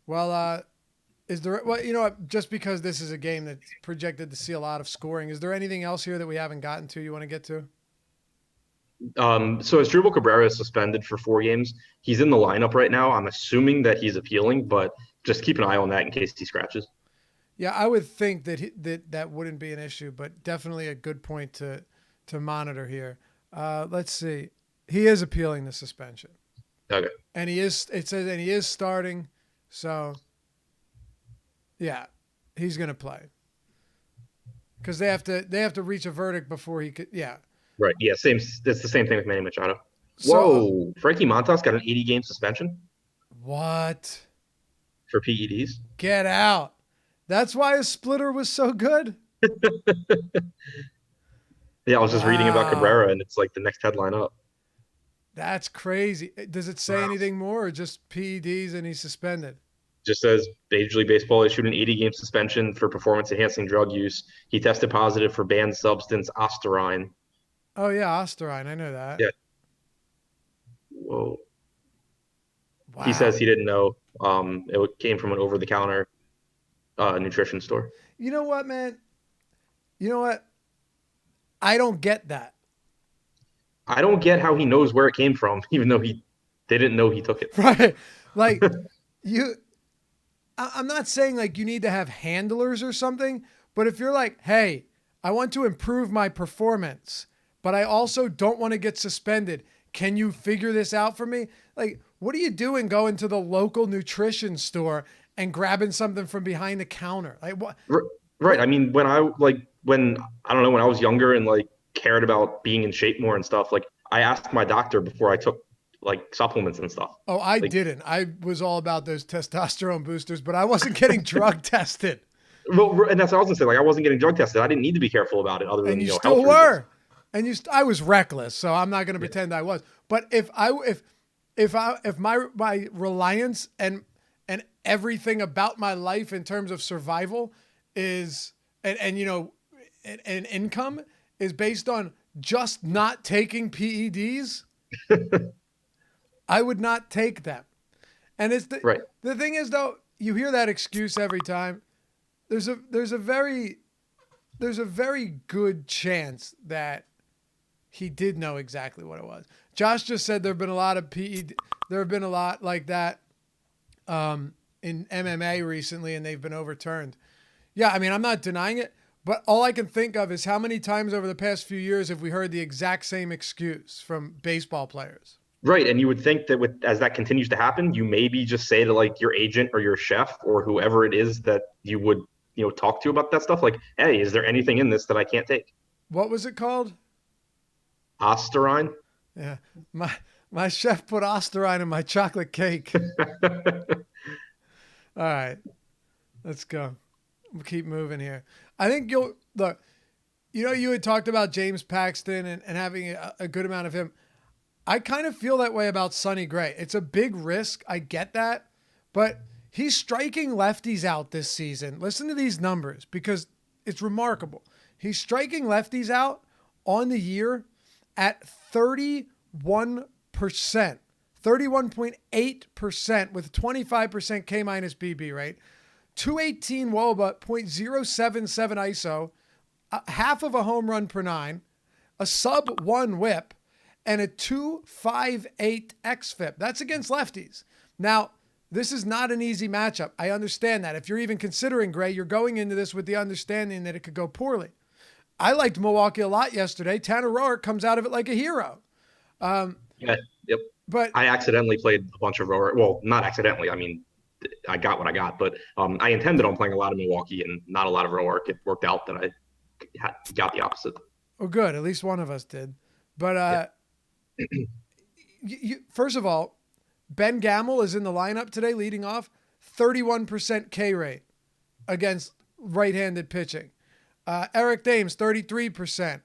Well, is there? Well, you know what? Just because this is a game that's projected to see a lot of scoring, is there anything else here that we haven't gotten to? You want to get to? So Asdrubal Cabrera is suspended for 4 games. He's in the lineup right now. I'm assuming that he's appealing, but just keep an eye on that in case he scratches. Yeah, I would think that wouldn't be an issue, but definitely a good point to monitor here. Let's see. He is appealing the suspension. Okay. And he is. It says, and he is starting. So, yeah, he's gonna play because they have to reach a verdict before he could. Yeah. Right. Yeah. Same. It's the same thing with Manny Machado. So, Whoa. Frankie Montas got an 80-game suspension what? for PEDs. Get out. That's why his splitter was so good. Yeah, I was just reading about Wow. Cabrera, and it's like the next headline up. That's crazy. Does it say anything more or just PEDs and he's suspended? Just says Major League Baseball issued an 80-game suspension for performance-enhancing drug use. He tested positive for banned substance ostarine. Oh yeah, Osterine. I know that. Yeah. Whoa. He Wow. says he didn't know. It came from an over-the-counter nutrition store. You know what, man? You know what? I don't get that. I don't get how he knows where it came from, even though he didn't know he took it. Right? Like you I'm not saying like you need to have handlers or something, but if you're like, "Hey, I want to improve my performance, but I also don't want to get suspended. Can you figure this out for me?" Like, what are you doing going to the local nutrition store and grabbing something from behind the counter? Like what Right. I mean, when I don't know, when I was younger and like cared about being in shape more and stuff, like I asked my doctor before I took like supplements and stuff. Oh, I Like, didn't. I was all about those testosterone boosters, but I wasn't getting drug tested. well, and that's what I was gonna say. Like, I wasn't getting drug tested. I didn't need to be careful about it, other And than you health still reasons. were. And I was reckless, so I'm not going to Yeah. pretend I was. But if my reliance and everything about my life in terms of survival is and you know and income is based on just not taking PEDs, I would not take them. And it's Right. the thing is though, you hear that excuse every time. There's a very good chance that he did know exactly what it was. Josh just said there have been a lot of PED. There have been a lot like that in MMA recently, and they've been overturned. Yeah, I mean, I'm not denying it, but all I can think of is how many times over the past few years have we heard the exact same excuse from baseball players? Right. And you would think that as that continues to happen, you maybe just say to like your agent or your chef or whoever it is that you would, talk to about that stuff. Like, hey, is there anything in this that I can't take? What was it called? Ostarine. Yeah, my my chef put Osterine in my chocolate cake. All right, let's go. We'll keep moving here. I think you'll look. You had talked about James Paxton and having a good amount of him. I kind of feel that way about Sonny Gray. It's a big risk. I get that. But he's striking lefties out this season. Listen to these numbers because it's remarkable. He's striking lefties out on the year at 31%, 31.8% with 25% K minus BB rate, 218 WOBA, .077 ISO, half of a home run per nine, a sub one whip, and a 258 xFIP. That's against lefties. Now, this is not an easy matchup. I understand that. If you're even considering Gray, you're going into this with the understanding that it could go poorly. I liked Milwaukee a lot yesterday. Tanner Roark comes out of it like a hero. Yeah. Yep. But I accidentally played a bunch of Rower. Well, not accidentally. I mean, I got what I got, but I intended on playing a lot of Milwaukee and not a lot of Roark. It worked out that I got the opposite. well, good. At least one of us did. But Yeah. first of all, Ben Gamel is in the lineup today, leading off 31% K rate against right-handed pitching. Eric Dames, 33%.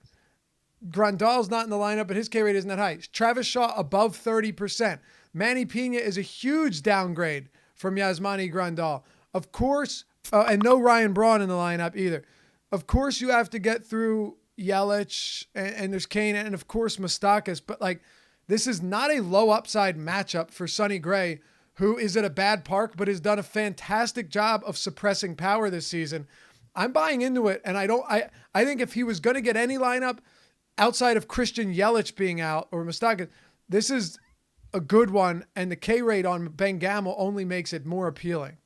Grandal's not in the lineup, but his K rate isn't that high. Travis Shaw above 30%. Manny Pena is a huge downgrade from Yasmani Grandal. Of course, and no Ryan Braun in the lineup either. Of course, you have to get through Yelich, and there's Kane, and of course Moustakas, but like this is not a low upside matchup for Sonny Gray, who is at a bad park, but has done a fantastic job of suppressing power this season. I'm buying into it, and I think if he was going to get any lineup outside of Christian Yelich being out or Moustakas, this is a good one, and the K rate on Ben Gamel only makes it more appealing.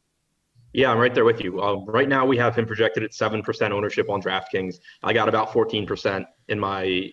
Yeah, I'm right there with you. Right now, we have him projected at 7% ownership on DraftKings. I got about 14% in my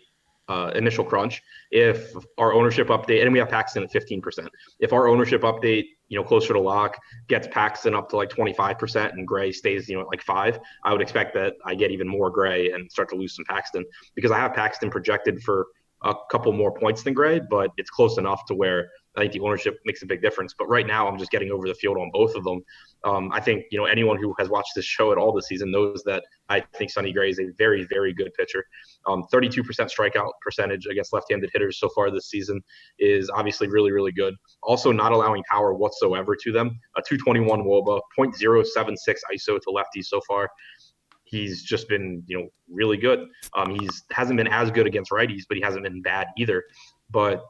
initial crunch. If our ownership update, and we have Paxton at 15%. If our ownership update, closer to lock, gets Paxton up to like 25% and Gray stays, at like 5, I would expect that I get even more Gray and start to lose some Paxton because I have Paxton projected for a couple more points than Gray, but it's close enough to where I think the ownership makes a big difference. But right now, I'm just getting over the field on both of them. I think anyone who has watched this show at all this season knows that I think Sonny Gray is a very, very good pitcher. 32% strikeout percentage against left-handed hitters so far this season is obviously really, really good. Also, not allowing power whatsoever to them. A 221 WOBA, .076 ISO to lefties so far. He's just been, really good. He's hasn't been as good against righties, but he hasn't been bad either. But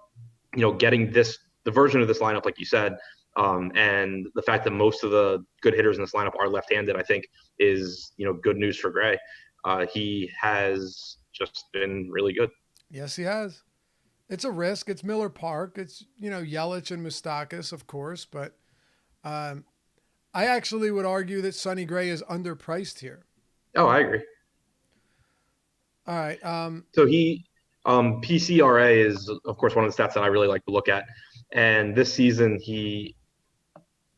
getting the version of this lineup, like you said, and the fact that most of the good hitters in this lineup are left-handed, I think is, good news for Gray. He has just been really good. Yes, he has. It's a risk. It's Miller Park. It's, Yelich and Moustakas, of course. But I actually would argue that Sonny Gray is underpriced here. Oh, I agree. All right. So he, PCRA is, of course, one of the stats that I really like to look at. And this season, he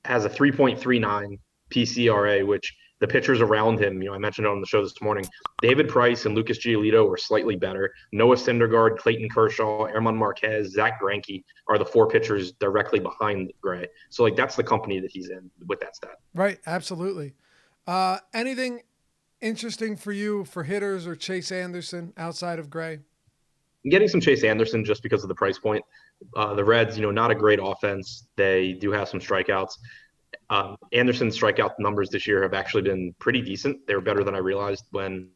has a 3.39 PCRA, which the pitchers around him, I mentioned it on the show this morning, David Price and Lucas Giolito were slightly better. Noah Syndergaard, Clayton Kershaw, Herman Marquez, Zach Greinke are the four pitchers directly behind Gray. So, that's the company that he's in with that stat. Right, absolutely. Anything interesting for you for hitters or Chase Anderson outside of Gray? I'm getting some Chase Anderson just because of the price point. The Reds, not a great offense. They do have some strikeouts. Anderson's strikeout numbers this year have actually been pretty decent. They were better than I realized when.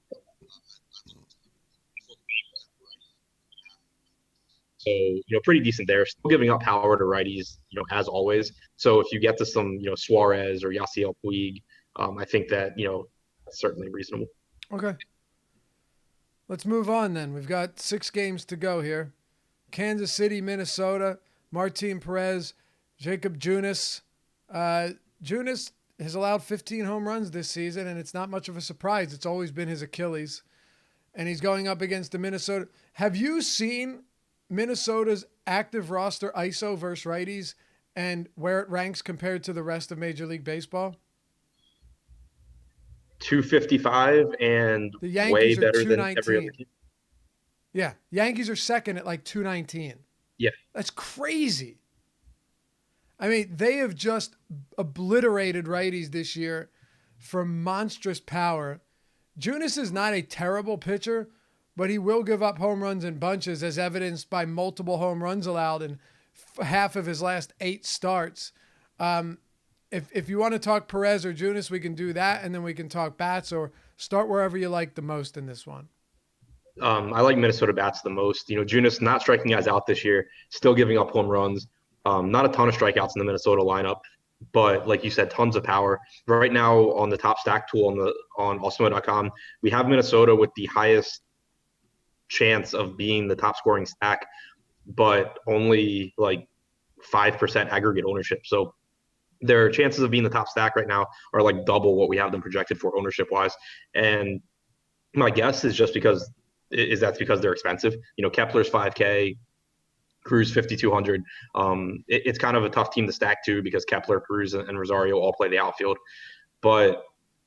So, pretty decent there. Still giving up power to righties, as always. So if you get to some, Suarez or Yasiel Puig, I think that, that's certainly reasonable. Okay. Let's move on then. We've got 6 games to go here. Kansas City, Minnesota, Martin Perez, Jacob Junis. Junis has allowed 15 home runs this season, and it's not much of a surprise. It's always been his Achilles. And he's going up against the Minnesota. Have you seen Minnesota's active roster ISO versus righties and where it ranks compared to the rest of Major League Baseball? 255 and the Yankees way are better 219. than every other team. Yeah, Yankees are second at 219. Yeah. That's crazy. I mean, they have just obliterated righties this year for monstrous power. Junis is not a terrible pitcher, but he will give up home runs in bunches, as evidenced by multiple home runs allowed in half of his last 8 starts. If you want to talk Perez or Junis, we can do that, and then we can talk bats, or start wherever you like the most in this one. I like Minnesota bats the most. Junis not striking guys out this year, still giving up home runs. Not a ton of strikeouts in the Minnesota lineup, but like you said, tons of power. Right now on the top stack tool on Awesemo.com, we have Minnesota with the highest chance of being the top scoring stack, but only 5% aggregate ownership. So their chances of being the top stack right now are double what we have them projected for ownership wise. And my guess is just because they're expensive. Kepler's 5K, Cruz 5,200. It's kind of a tough team to stack too because Kepler, Cruz, and Rosario all play the outfield. But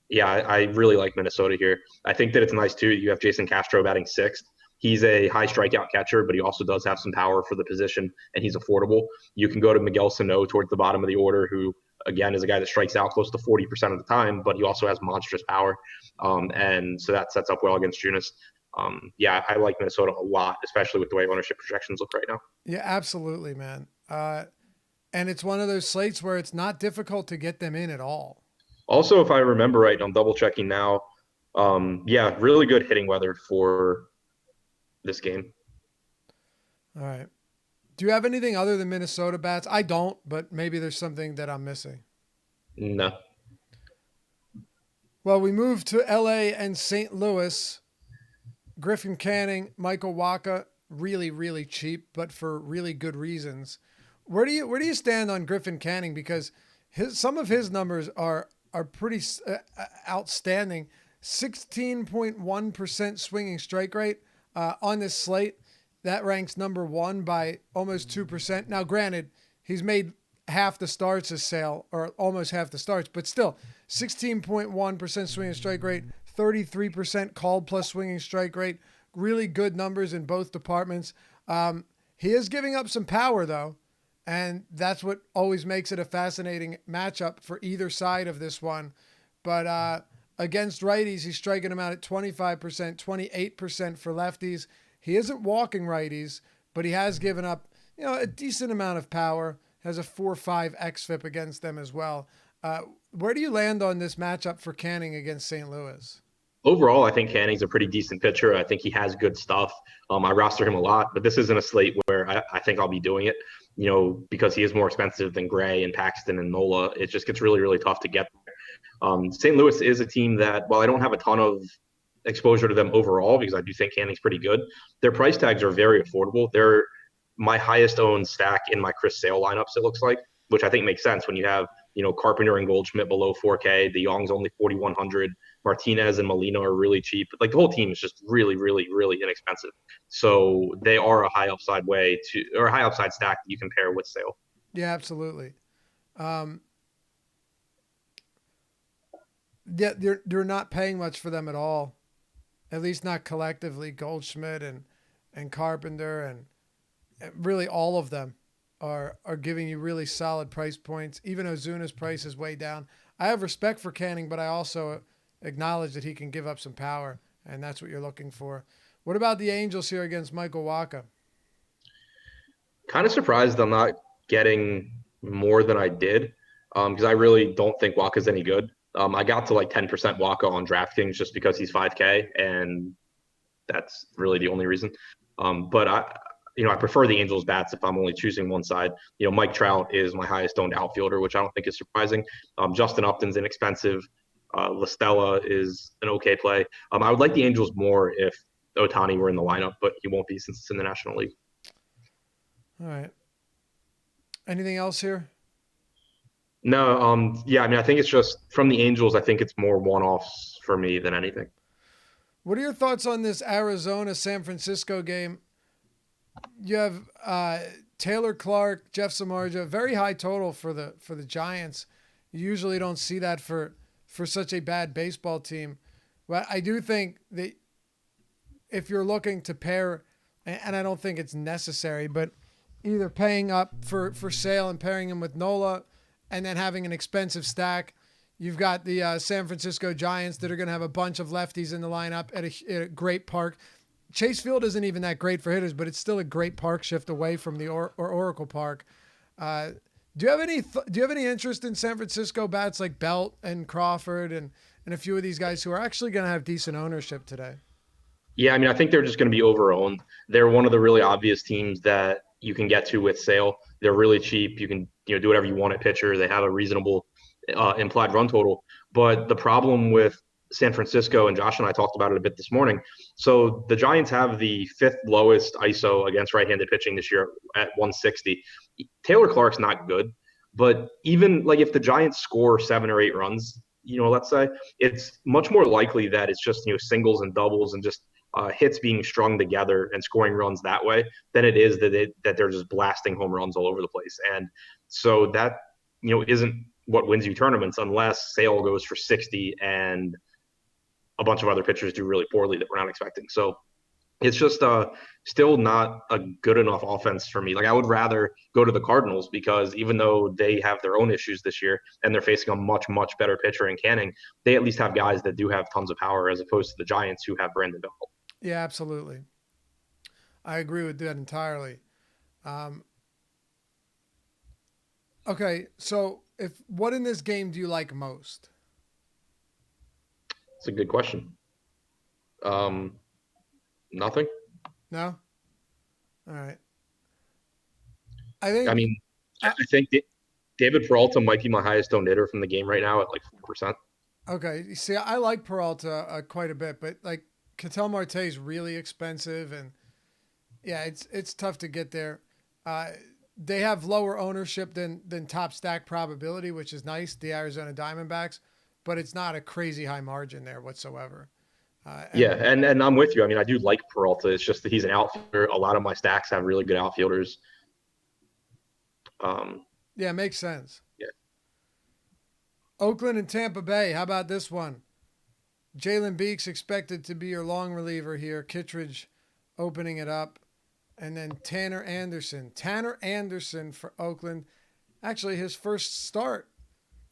yeah, I really like Minnesota here. I think that it's nice too. You have Jason Castro batting 6th. He's a high strikeout catcher, but he also does have some power for the position, and he's affordable. You can go to Miguel Sano towards the bottom of the order, who, again, is a guy that strikes out close to 40% of the time, but he also has monstrous power. And so that sets up well against Junis. Yeah, I like Minnesota a lot, especially with the way ownership projections look right now. Yeah, absolutely, man. And it's one of those slates where it's not difficult to get them in at all. Also, if I remember right, I'm double checking now. Yeah, really good hitting weather for this game. All right. Do you have anything other than Minnesota bats? I don't, but maybe there's something that I'm missing. No. Well, we moved to LA and St. Louis. Griffin Canning, Michael Wacha, really, really cheap, but for really good reasons. Where do you stand on Griffin Canning? Because some of his numbers are pretty outstanding. 16.1% swinging strike rate on this slate. That ranks number 1 by almost 2%. Now, granted, he's made half the starts as Sale, or almost half the starts, but still, 16.1% swinging strike rate, 33% called plus swinging strike rate. Really good numbers in both departments. He is giving up some power, though, And that's what always makes it a fascinating matchup for either side of this one. But against righties, he's striking them out at 25%, 28% for lefties. He isn't walking righties, but he has given up, a decent amount of power. Has a 4.5 xFIP against them as well. Where do you land on this matchup for Canning against St. Louis? Overall, I think Canning's a pretty decent pitcher. I think he has good stuff. I roster him a lot, but this isn't a slate where I think I'll be doing it, because he is more expensive than Gray and Paxton and Nola. It just gets really, really tough to get there. St. Louis is a team that, while I don't have a ton of exposure to them overall, because I do think Canning's pretty good, their price tags are very affordable. They're my highest owned stack in my Chris Sale lineups, it looks like, which I think makes sense when you have, Carpenter and Goldschmidt below 4K. De Jong's only 4,100. Martinez and Molina are really cheap. Like, the whole team is just really, really, really inexpensive. So they are a high upside a high upside stack that you can pair with Sale. Yeah, absolutely. Yeah, they're not paying much for them at all, at least not collectively. Goldschmidt and Carpenter and really all of them are giving you really solid price points. Even Ozuna's price is way down. I have respect for Canning, but I also acknowledge that he can give up some power, and that's what you're looking for. What about the Angels here against Michael Wacha? Kind of surprised I'm not getting more than I did, because I really don't think Waka's any good. I got to like 10% Waka on DraftKings just because he's 5K, and that's really the only reason. But I prefer the Angels bats if I'm only choosing one side. Mike Trout is my highest owned outfielder, which I don't think is surprising. Justin Upton's inexpensive. La Stella is an okay play. I would like the Angels more if Ohtani were in the lineup, but he won't be since it's in the National League. All right. Anything else here? No, yeah, I think it's just from the Angels, I think it's more one-offs for me than anything. What are your thoughts on this Arizona-San Francisco game? You have Taylor Clark, Jeff Samardzija, very high total for the Giants. You usually don't see that for such a bad baseball team. But I do think that if you're looking to pair, and I don't think it's necessary, but either paying up for Sale and pairing him with Nola and then having an expensive stack. You've got the San Francisco Giants that are going to have a bunch of lefties in the lineup at a great park. Chase Field isn't even that great for hitters, but it's still a great park shift away from the Oracle Park. Do you have any interest in San Francisco bats like Belt and Crawford and a few of these guys who are actually going to have decent ownership today? Yeah, I think they're just going to be overowned. They're one of the really obvious teams that you can get to with Sale. They're really cheap. You can do whatever you want at pitcher. They have a reasonable implied run total. But the problem with San Francisco, and Josh and I talked about it a bit this morning. So the Giants have the fifth lowest ISO against right-handed pitching this year at 160. Taylor Clark's not good, but even like if the Giants score 7 or 8 runs, let's say, it's much more likely that it's just singles and doubles and just hits being strung together and scoring runs that way than it is that they're just blasting home runs all over the place. And so that isn't what wins you tournaments unless Sale goes for 60 and a bunch of other pitchers do really poorly that we're not expecting. So it's just still not a good enough offense for me. Like, I would rather go to the Cardinals because even though they have their own issues this year and they're facing a much, much better pitcher in Canning, they at least have guys that do have tons of power as opposed to the Giants who have Brandon Belt. Yeah, absolutely. I agree with that entirely. Okay, so what in this game do you like most? It's a good question. Nothing. No? All right. I think David Peralta might be my highest owned hitter from the game right now at like 4%. Okay. You see, I like Peralta quite a bit, but like Ketel Marte is really expensive, and yeah, it's tough to get there. They have lower ownership than top stack probability, which is nice, the Arizona Diamondbacks, but it's not a crazy high margin there whatsoever. And I'm with you. I do like Peralta. It's just that he's an outfielder. A lot of my stacks have really good outfielders. Yeah, makes sense. Yeah. Oakland and Tampa Bay. How about this one? Jalen Beeks expected to be your long reliever here. Kittredge opening it up. and then Tanner Anderson. Tanner Anderson for Oakland. Actually, his first start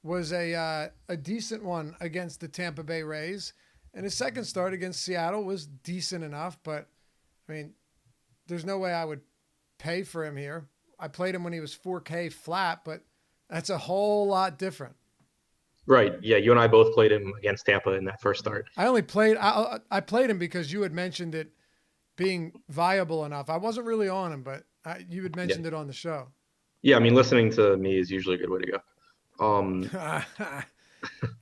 was a decent one against the Tampa Bay Rays, and his second start against Seattle was decent enough. But I mean, there's no way I would pay for him here. I played him when he was 4K flat, but that's a whole lot different. Right. Yeah, you and I both played him against Tampa in that first start. I played him because you had mentioned it being viable enough. I wasn't really on him, but you had mentioned it on the show. Yeah, I mean, listening to me is usually a good way to go.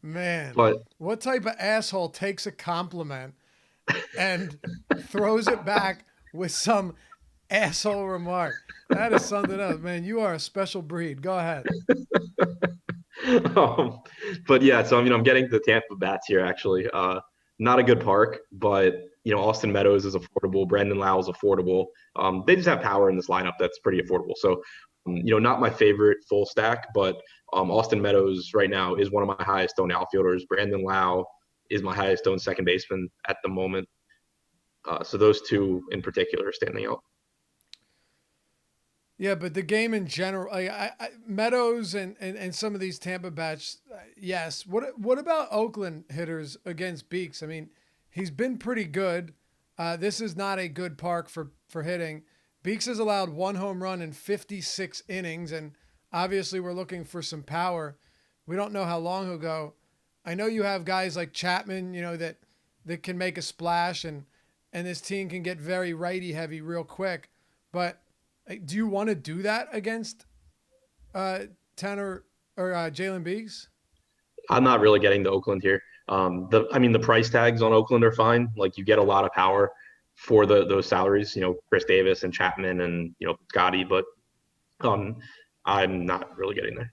Man, but what type of asshole takes a compliment and throws it back with some asshole remark? That is something else, man. You are a special breed. Go ahead. But yeah, so I mean, I'm getting the Tampa bats here actually. Not a good park, but Austin Meadows is affordable. Brandon Lau is affordable. They just have power in this lineup that's pretty affordable. So, not my favorite full stack, but Austin Meadows right now is one of my highest owned outfielders. Brandon Lau is my highest owned second baseman at the moment. So those two in particular are standing out. Yeah, but the game in general, Meadows and some of these Tampa bats, yes. What about Oakland hitters against Beeks? I mean, he's been pretty good. This is not a good park for hitting. Beeks has allowed 1 home run in 56 innings, and obviously we're looking for some power. We don't know how long he'll go. I know you have guys like Chapman, that can make a splash, and this team can get very righty heavy real quick, but do you want to do that against Tanner or Jalen Beeks? I'm not really getting the Oakland here. The price tags on Oakland are fine. Like you get a lot of power for those salaries. Chris Davis and Chapman and Scotty, but I'm not really getting there.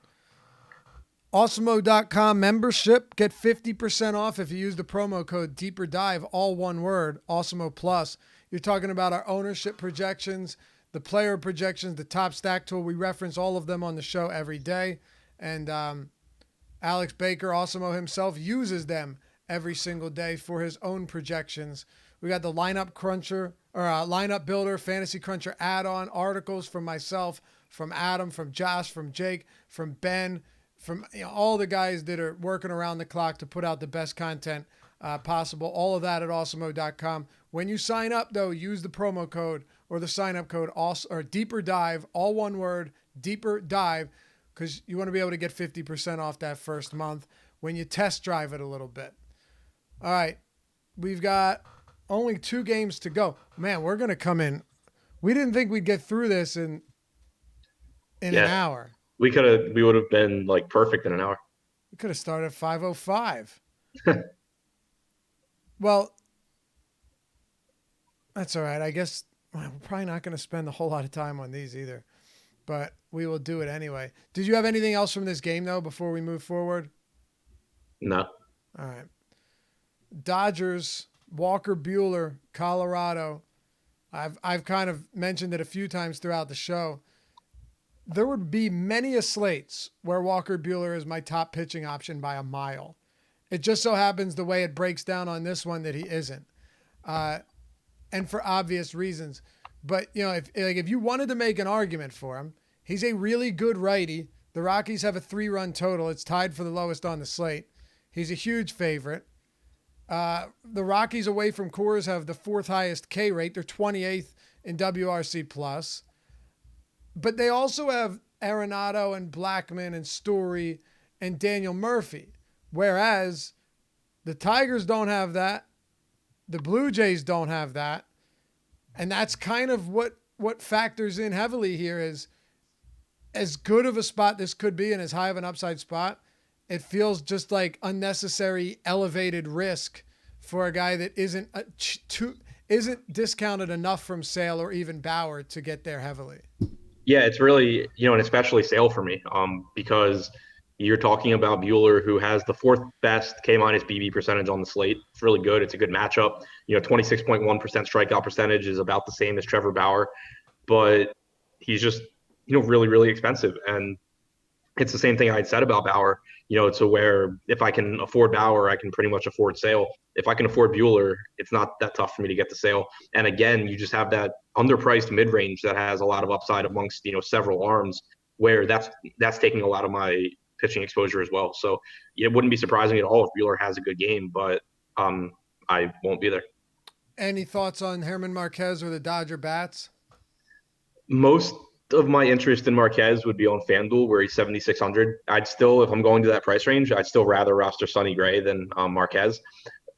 Awesemo.com membership. Get 50% off if you use the promo code Deeper Dive, all one word, Awesemo Plus. You're talking about our ownership projections, the player projections, the top stack tool. We reference all of them on the show every day. And Alex Baker, Awesemo himself, uses them every single day for his own projections. We got the lineup cruncher or lineup builder, fantasy cruncher add-on articles from myself, from Adam, from Josh, from Jake, from Ben, from all the guys that are working around the clock to put out the best content possible. All of that at awesemo.com. When you sign up, though, use the promo code or the sign-up code or Deeper Dive, all one word, Deeper Dive, because you want to be able to get 50% off that first month when you test drive it a little bit. All right, we've got only 2 games to go. Man, we're going to come in. We didn't think we'd get through this in an hour. We would have been like perfect in an hour. We could have started at 5:05. Well, that's all right. I guess we're probably not going to spend a whole lot of time on these either, but we will do it anyway. Did you have anything else from this game, though, before we move forward? No. All right. Dodgers, Walker Buehler, Colorado. I've kind of mentioned it a few times throughout the show. There would be many a slates where Walker Buehler is my top pitching option by a mile. It just so happens the way it breaks down on this one that he isn't. And for obvious reasons. But, if you wanted to make an argument for him, he's a really good righty. The Rockies have a 3-run total. It's tied for the lowest on the slate. He's a huge favorite. The Rockies away from Coors have the 4th highest K rate. They're 28th in WRC plus. But they also have Arenado and Blackman and Story and Daniel Murphy. Whereas the Tigers don't have that. The Blue Jays don't have that. And that's kind of what factors in heavily here is as good of a spot this could be and as high of an upside spot. It feels just like unnecessary elevated risk for a guy that isn't discounted enough from Sale or even Bauer to get there heavily. Yeah, it's really, and especially Sale for me, because you're talking about Buehler, who has the 4th best K-minus BB percentage on the slate. It's really good. It's a good matchup. 26.1% strikeout percentage is about the same as Trevor Bauer, but he's just, really, really expensive. And it's the same thing I said about Bauer, to where if I can afford Bauer, I can pretty much afford Sale. If I can afford Bueller, it's not that tough for me to get the Sale. And again, you just have that underpriced mid range that has a lot of upside amongst, several arms where that's taking a lot of my pitching exposure as well. So it wouldn't be surprising at all if Bueller has a good game, but I won't be there. Any thoughts on Herman Marquez or the Dodger bats? Most of my interest in Marquez would be on FanDuel, where he's 7,600. I'd still, if I'm going to that price range, I'd still rather roster Sonny Gray than Marquez.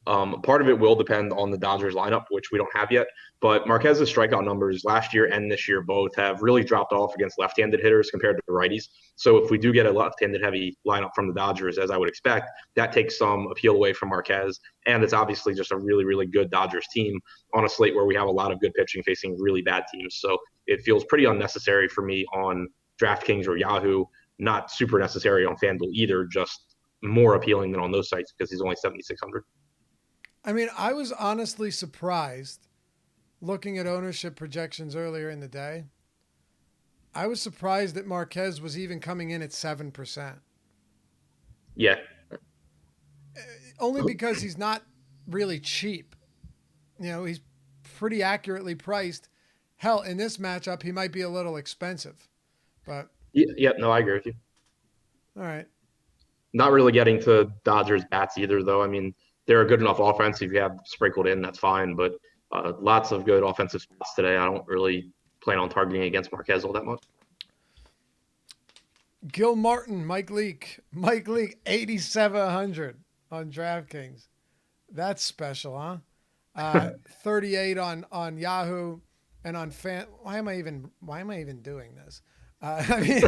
Part of it will depend on the Dodgers lineup, which we don't have yet. But Marquez's strikeout numbers last year and this year both have really dropped off against left-handed hitters compared to righties. So if we do get a left-handed heavy lineup from the Dodgers, as I would expect, that takes some appeal away from Marquez. And it's obviously just a really, really good Dodgers team on a slate where we have a lot of good pitching facing really bad teams. So it feels pretty unnecessary for me on DraftKings or Yahoo. Not super necessary on FanDuel either, just more appealing than on those sites because he's only 7,600. I mean, I was honestly surprised looking at ownership projections earlier in the day. I was surprised that Marquez was even coming in at 7%. Yeah. Only because he's not really cheap. He's pretty accurately priced. Hell, in this matchup, he might be a little expensive. But yeah, no, I agree with you. All right. Not really getting to Dodgers bats either, though. I mean, they're a good enough offense. If you have sprinkled in, that's fine. But lots of good offensive spots today. I don't really plan on targeting against Marquez all that much. Gil Martin, Mike Leake, 8,700 on DraftKings. That's special, huh? 38 on Yahoo and on Fan. Why am I even doing this? I mean,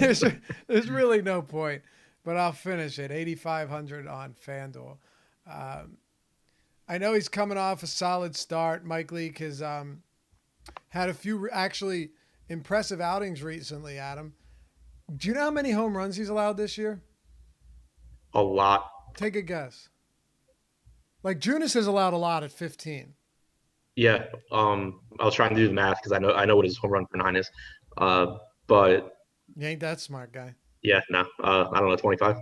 there's really no point. But I'll finish it. 8,500 on FanDuel. I know he's coming off a solid start. Mike Leake has had a few actually impressive outings recently, Adam. Do you know how many home runs he's allowed this year? A lot. Take a guess. Like Junis has allowed a lot at 15. Yeah. I was trying to do the math because I know what his home run per nine is. But You ain't that smart, guy. yeah, no. I don't know, 25.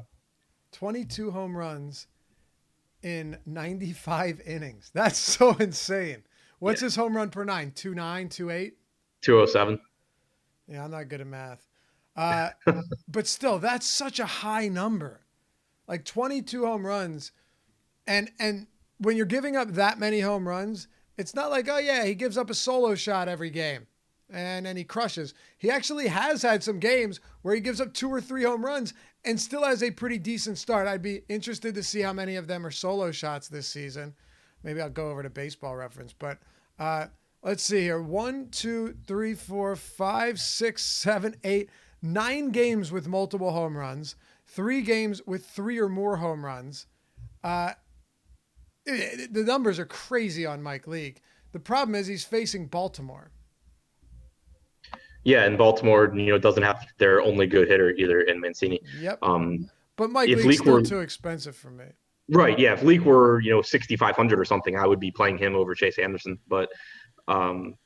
22 home runs in 95 innings. That's so insane. What's his home run per nine? 2.9, 2.8? 207. Yeah, I'm not good at math. But still, that's such a high number. Like 22 home runs. And when you're giving up that many home runs, it's not like, oh yeah, he gives up a solo shot every game and then he crushes. He actually has had some games where he gives up 2 or 3 home runs and still has a pretty decent start. I'd be interested to see how many of them are solo shots this season. Maybe I'll go over to Baseball Reference, but let's see here. 1, 2, 3, 4, 5, 6, 7, 8, 9 games with multiple home runs, 3 games with 3 or more home runs. The numbers are crazy on Mike Leake. The problem is he's facing Baltimore. Yeah, and Baltimore, doesn't have their only good hitter either in Mancini. Yep. But Mike if Leake's Leake still were, too expensive for me. Right, yeah. If Leake were, 6,500 or something, I would be playing him over Chase Anderson. But I'm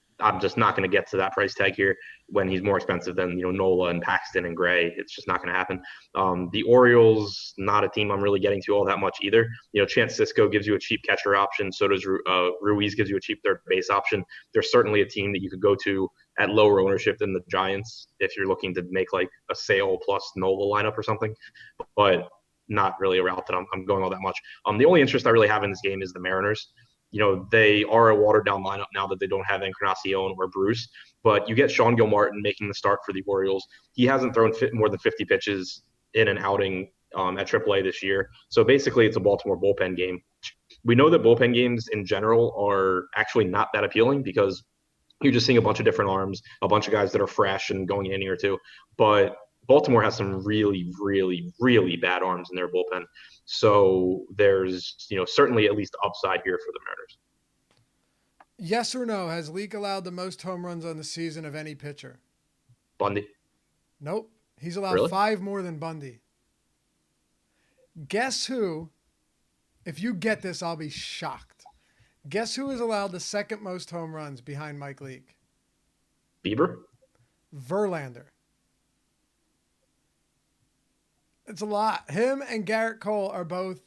just not going to get to that price tag here when he's more expensive than Nola and Paxton and Gray. It's just not going to happen. The Orioles, not a team I'm really getting to all that much either. Chance Cisco gives you a cheap catcher option. So does Ruiz gives you a cheap third base option. There's certainly a team that you could go to at lower ownership than the Giants if you're looking to make like a Sale plus Nola lineup or something. But not really a route that I'm going all that much. The only interest I really have in this game is the Mariners. They are a watered down lineup now that they don't have Encarnacion or Bruce, but you get Sean Gilmartin making the start for the Orioles. He hasn't thrown more than 50 pitches in an outing at AAA this year. So basically it's a Baltimore bullpen game. We know that bullpen games in general are actually not that appealing because you're just seeing a bunch of different arms, a bunch of guys that are fresh and going an inning or two. But Baltimore has some really, really, really bad arms in their bullpen. So there's, certainly at least upside here for the Mariners. Yes or no? Has Leake allowed the most home runs on the season of any pitcher? Bundy. Nope. He's allowed Really? 5 more than Bundy. Guess who? If you get this, I'll be shocked. Guess who has allowed the second most home runs behind Mike Leake? Bieber? Verlander. It's a lot. Him and Garrett Cole are both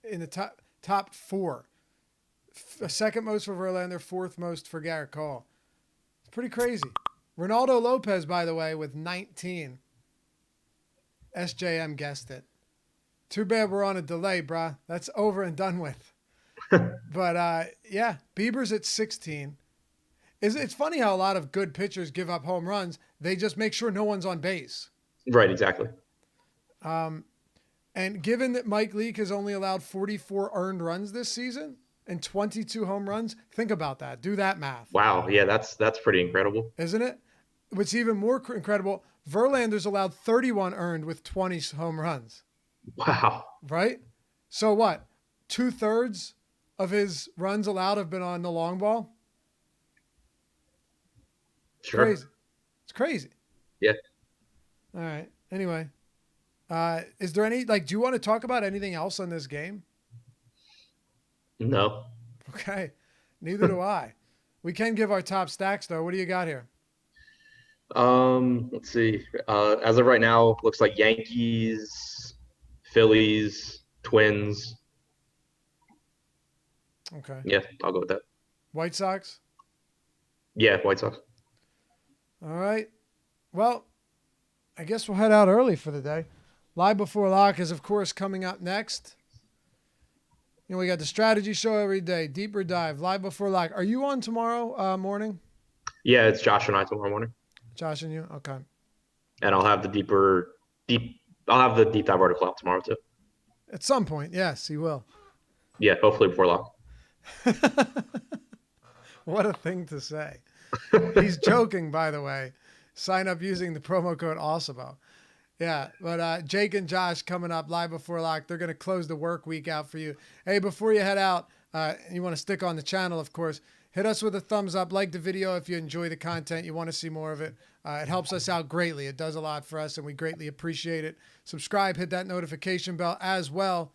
in the top four. Second most for Verlander, fourth most for Garrett Cole. It's pretty crazy. Ronaldo Lopez, by the way, with 19. SJM guessed it. Too bad we're on a delay, brah. That's over and done with. But, yeah, Bieber's at 16. It's funny how a lot of good pitchers give up home runs. They just make sure no one's on base. Right, exactly. And given that Mike Leake has only allowed 44 earned runs this season and 22 home runs, think about that. Do that math. Wow, yeah, that's pretty incredible. Isn't it? What's even more incredible, Verlander's allowed 31 earned with 20 home runs. Wow. Right? So what? 2/3 of his runs allowed have been on the long ball? Sure. Crazy. It's crazy. Yeah. All right. Anyway, is there any, do you want to talk about anything else on this game? No. Okay. Neither do I. We can give our top stacks, though. What do you got here? Let's see. As of right now, looks like Yankees, Phillies, Twins. Okay. Yeah, I'll go with that. White Sox? Yeah, White Sox. All right. Well, I guess we'll head out early for the day. Live Before Lock is, of course, coming up next. You know, we got the strategy show every day, Deeper Dive, Live Before Lock. Are you on tomorrow morning? Yeah, it's Josh and I tomorrow morning. Josh and you? Okay. And I'll have the deep dive article out tomorrow too. At some point, yes, he will. Yeah, hopefully before lock. What a thing to say. He's joking, by the way. Sign up using the promo code AWESOMO. Yeah, but Jake and Josh coming up Live Before Lock. They're going to close the work week out for you. Hey, before you head out, you want to stick on the channel, of course, hit us with a thumbs up. Like the video if you enjoy the content. You want to see more of it. It helps us out greatly. It does a lot for us, and we greatly appreciate it. Subscribe, hit that notification bell as well.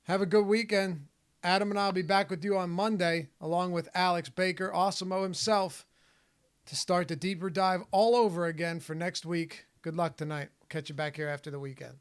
Have a good weekend. Adam and I will be back with you on Monday, along with Alex Baker, Awesomeo himself, to start the Deeper Dive all over again for next week. Good luck tonight. Catch you back here after the weekend.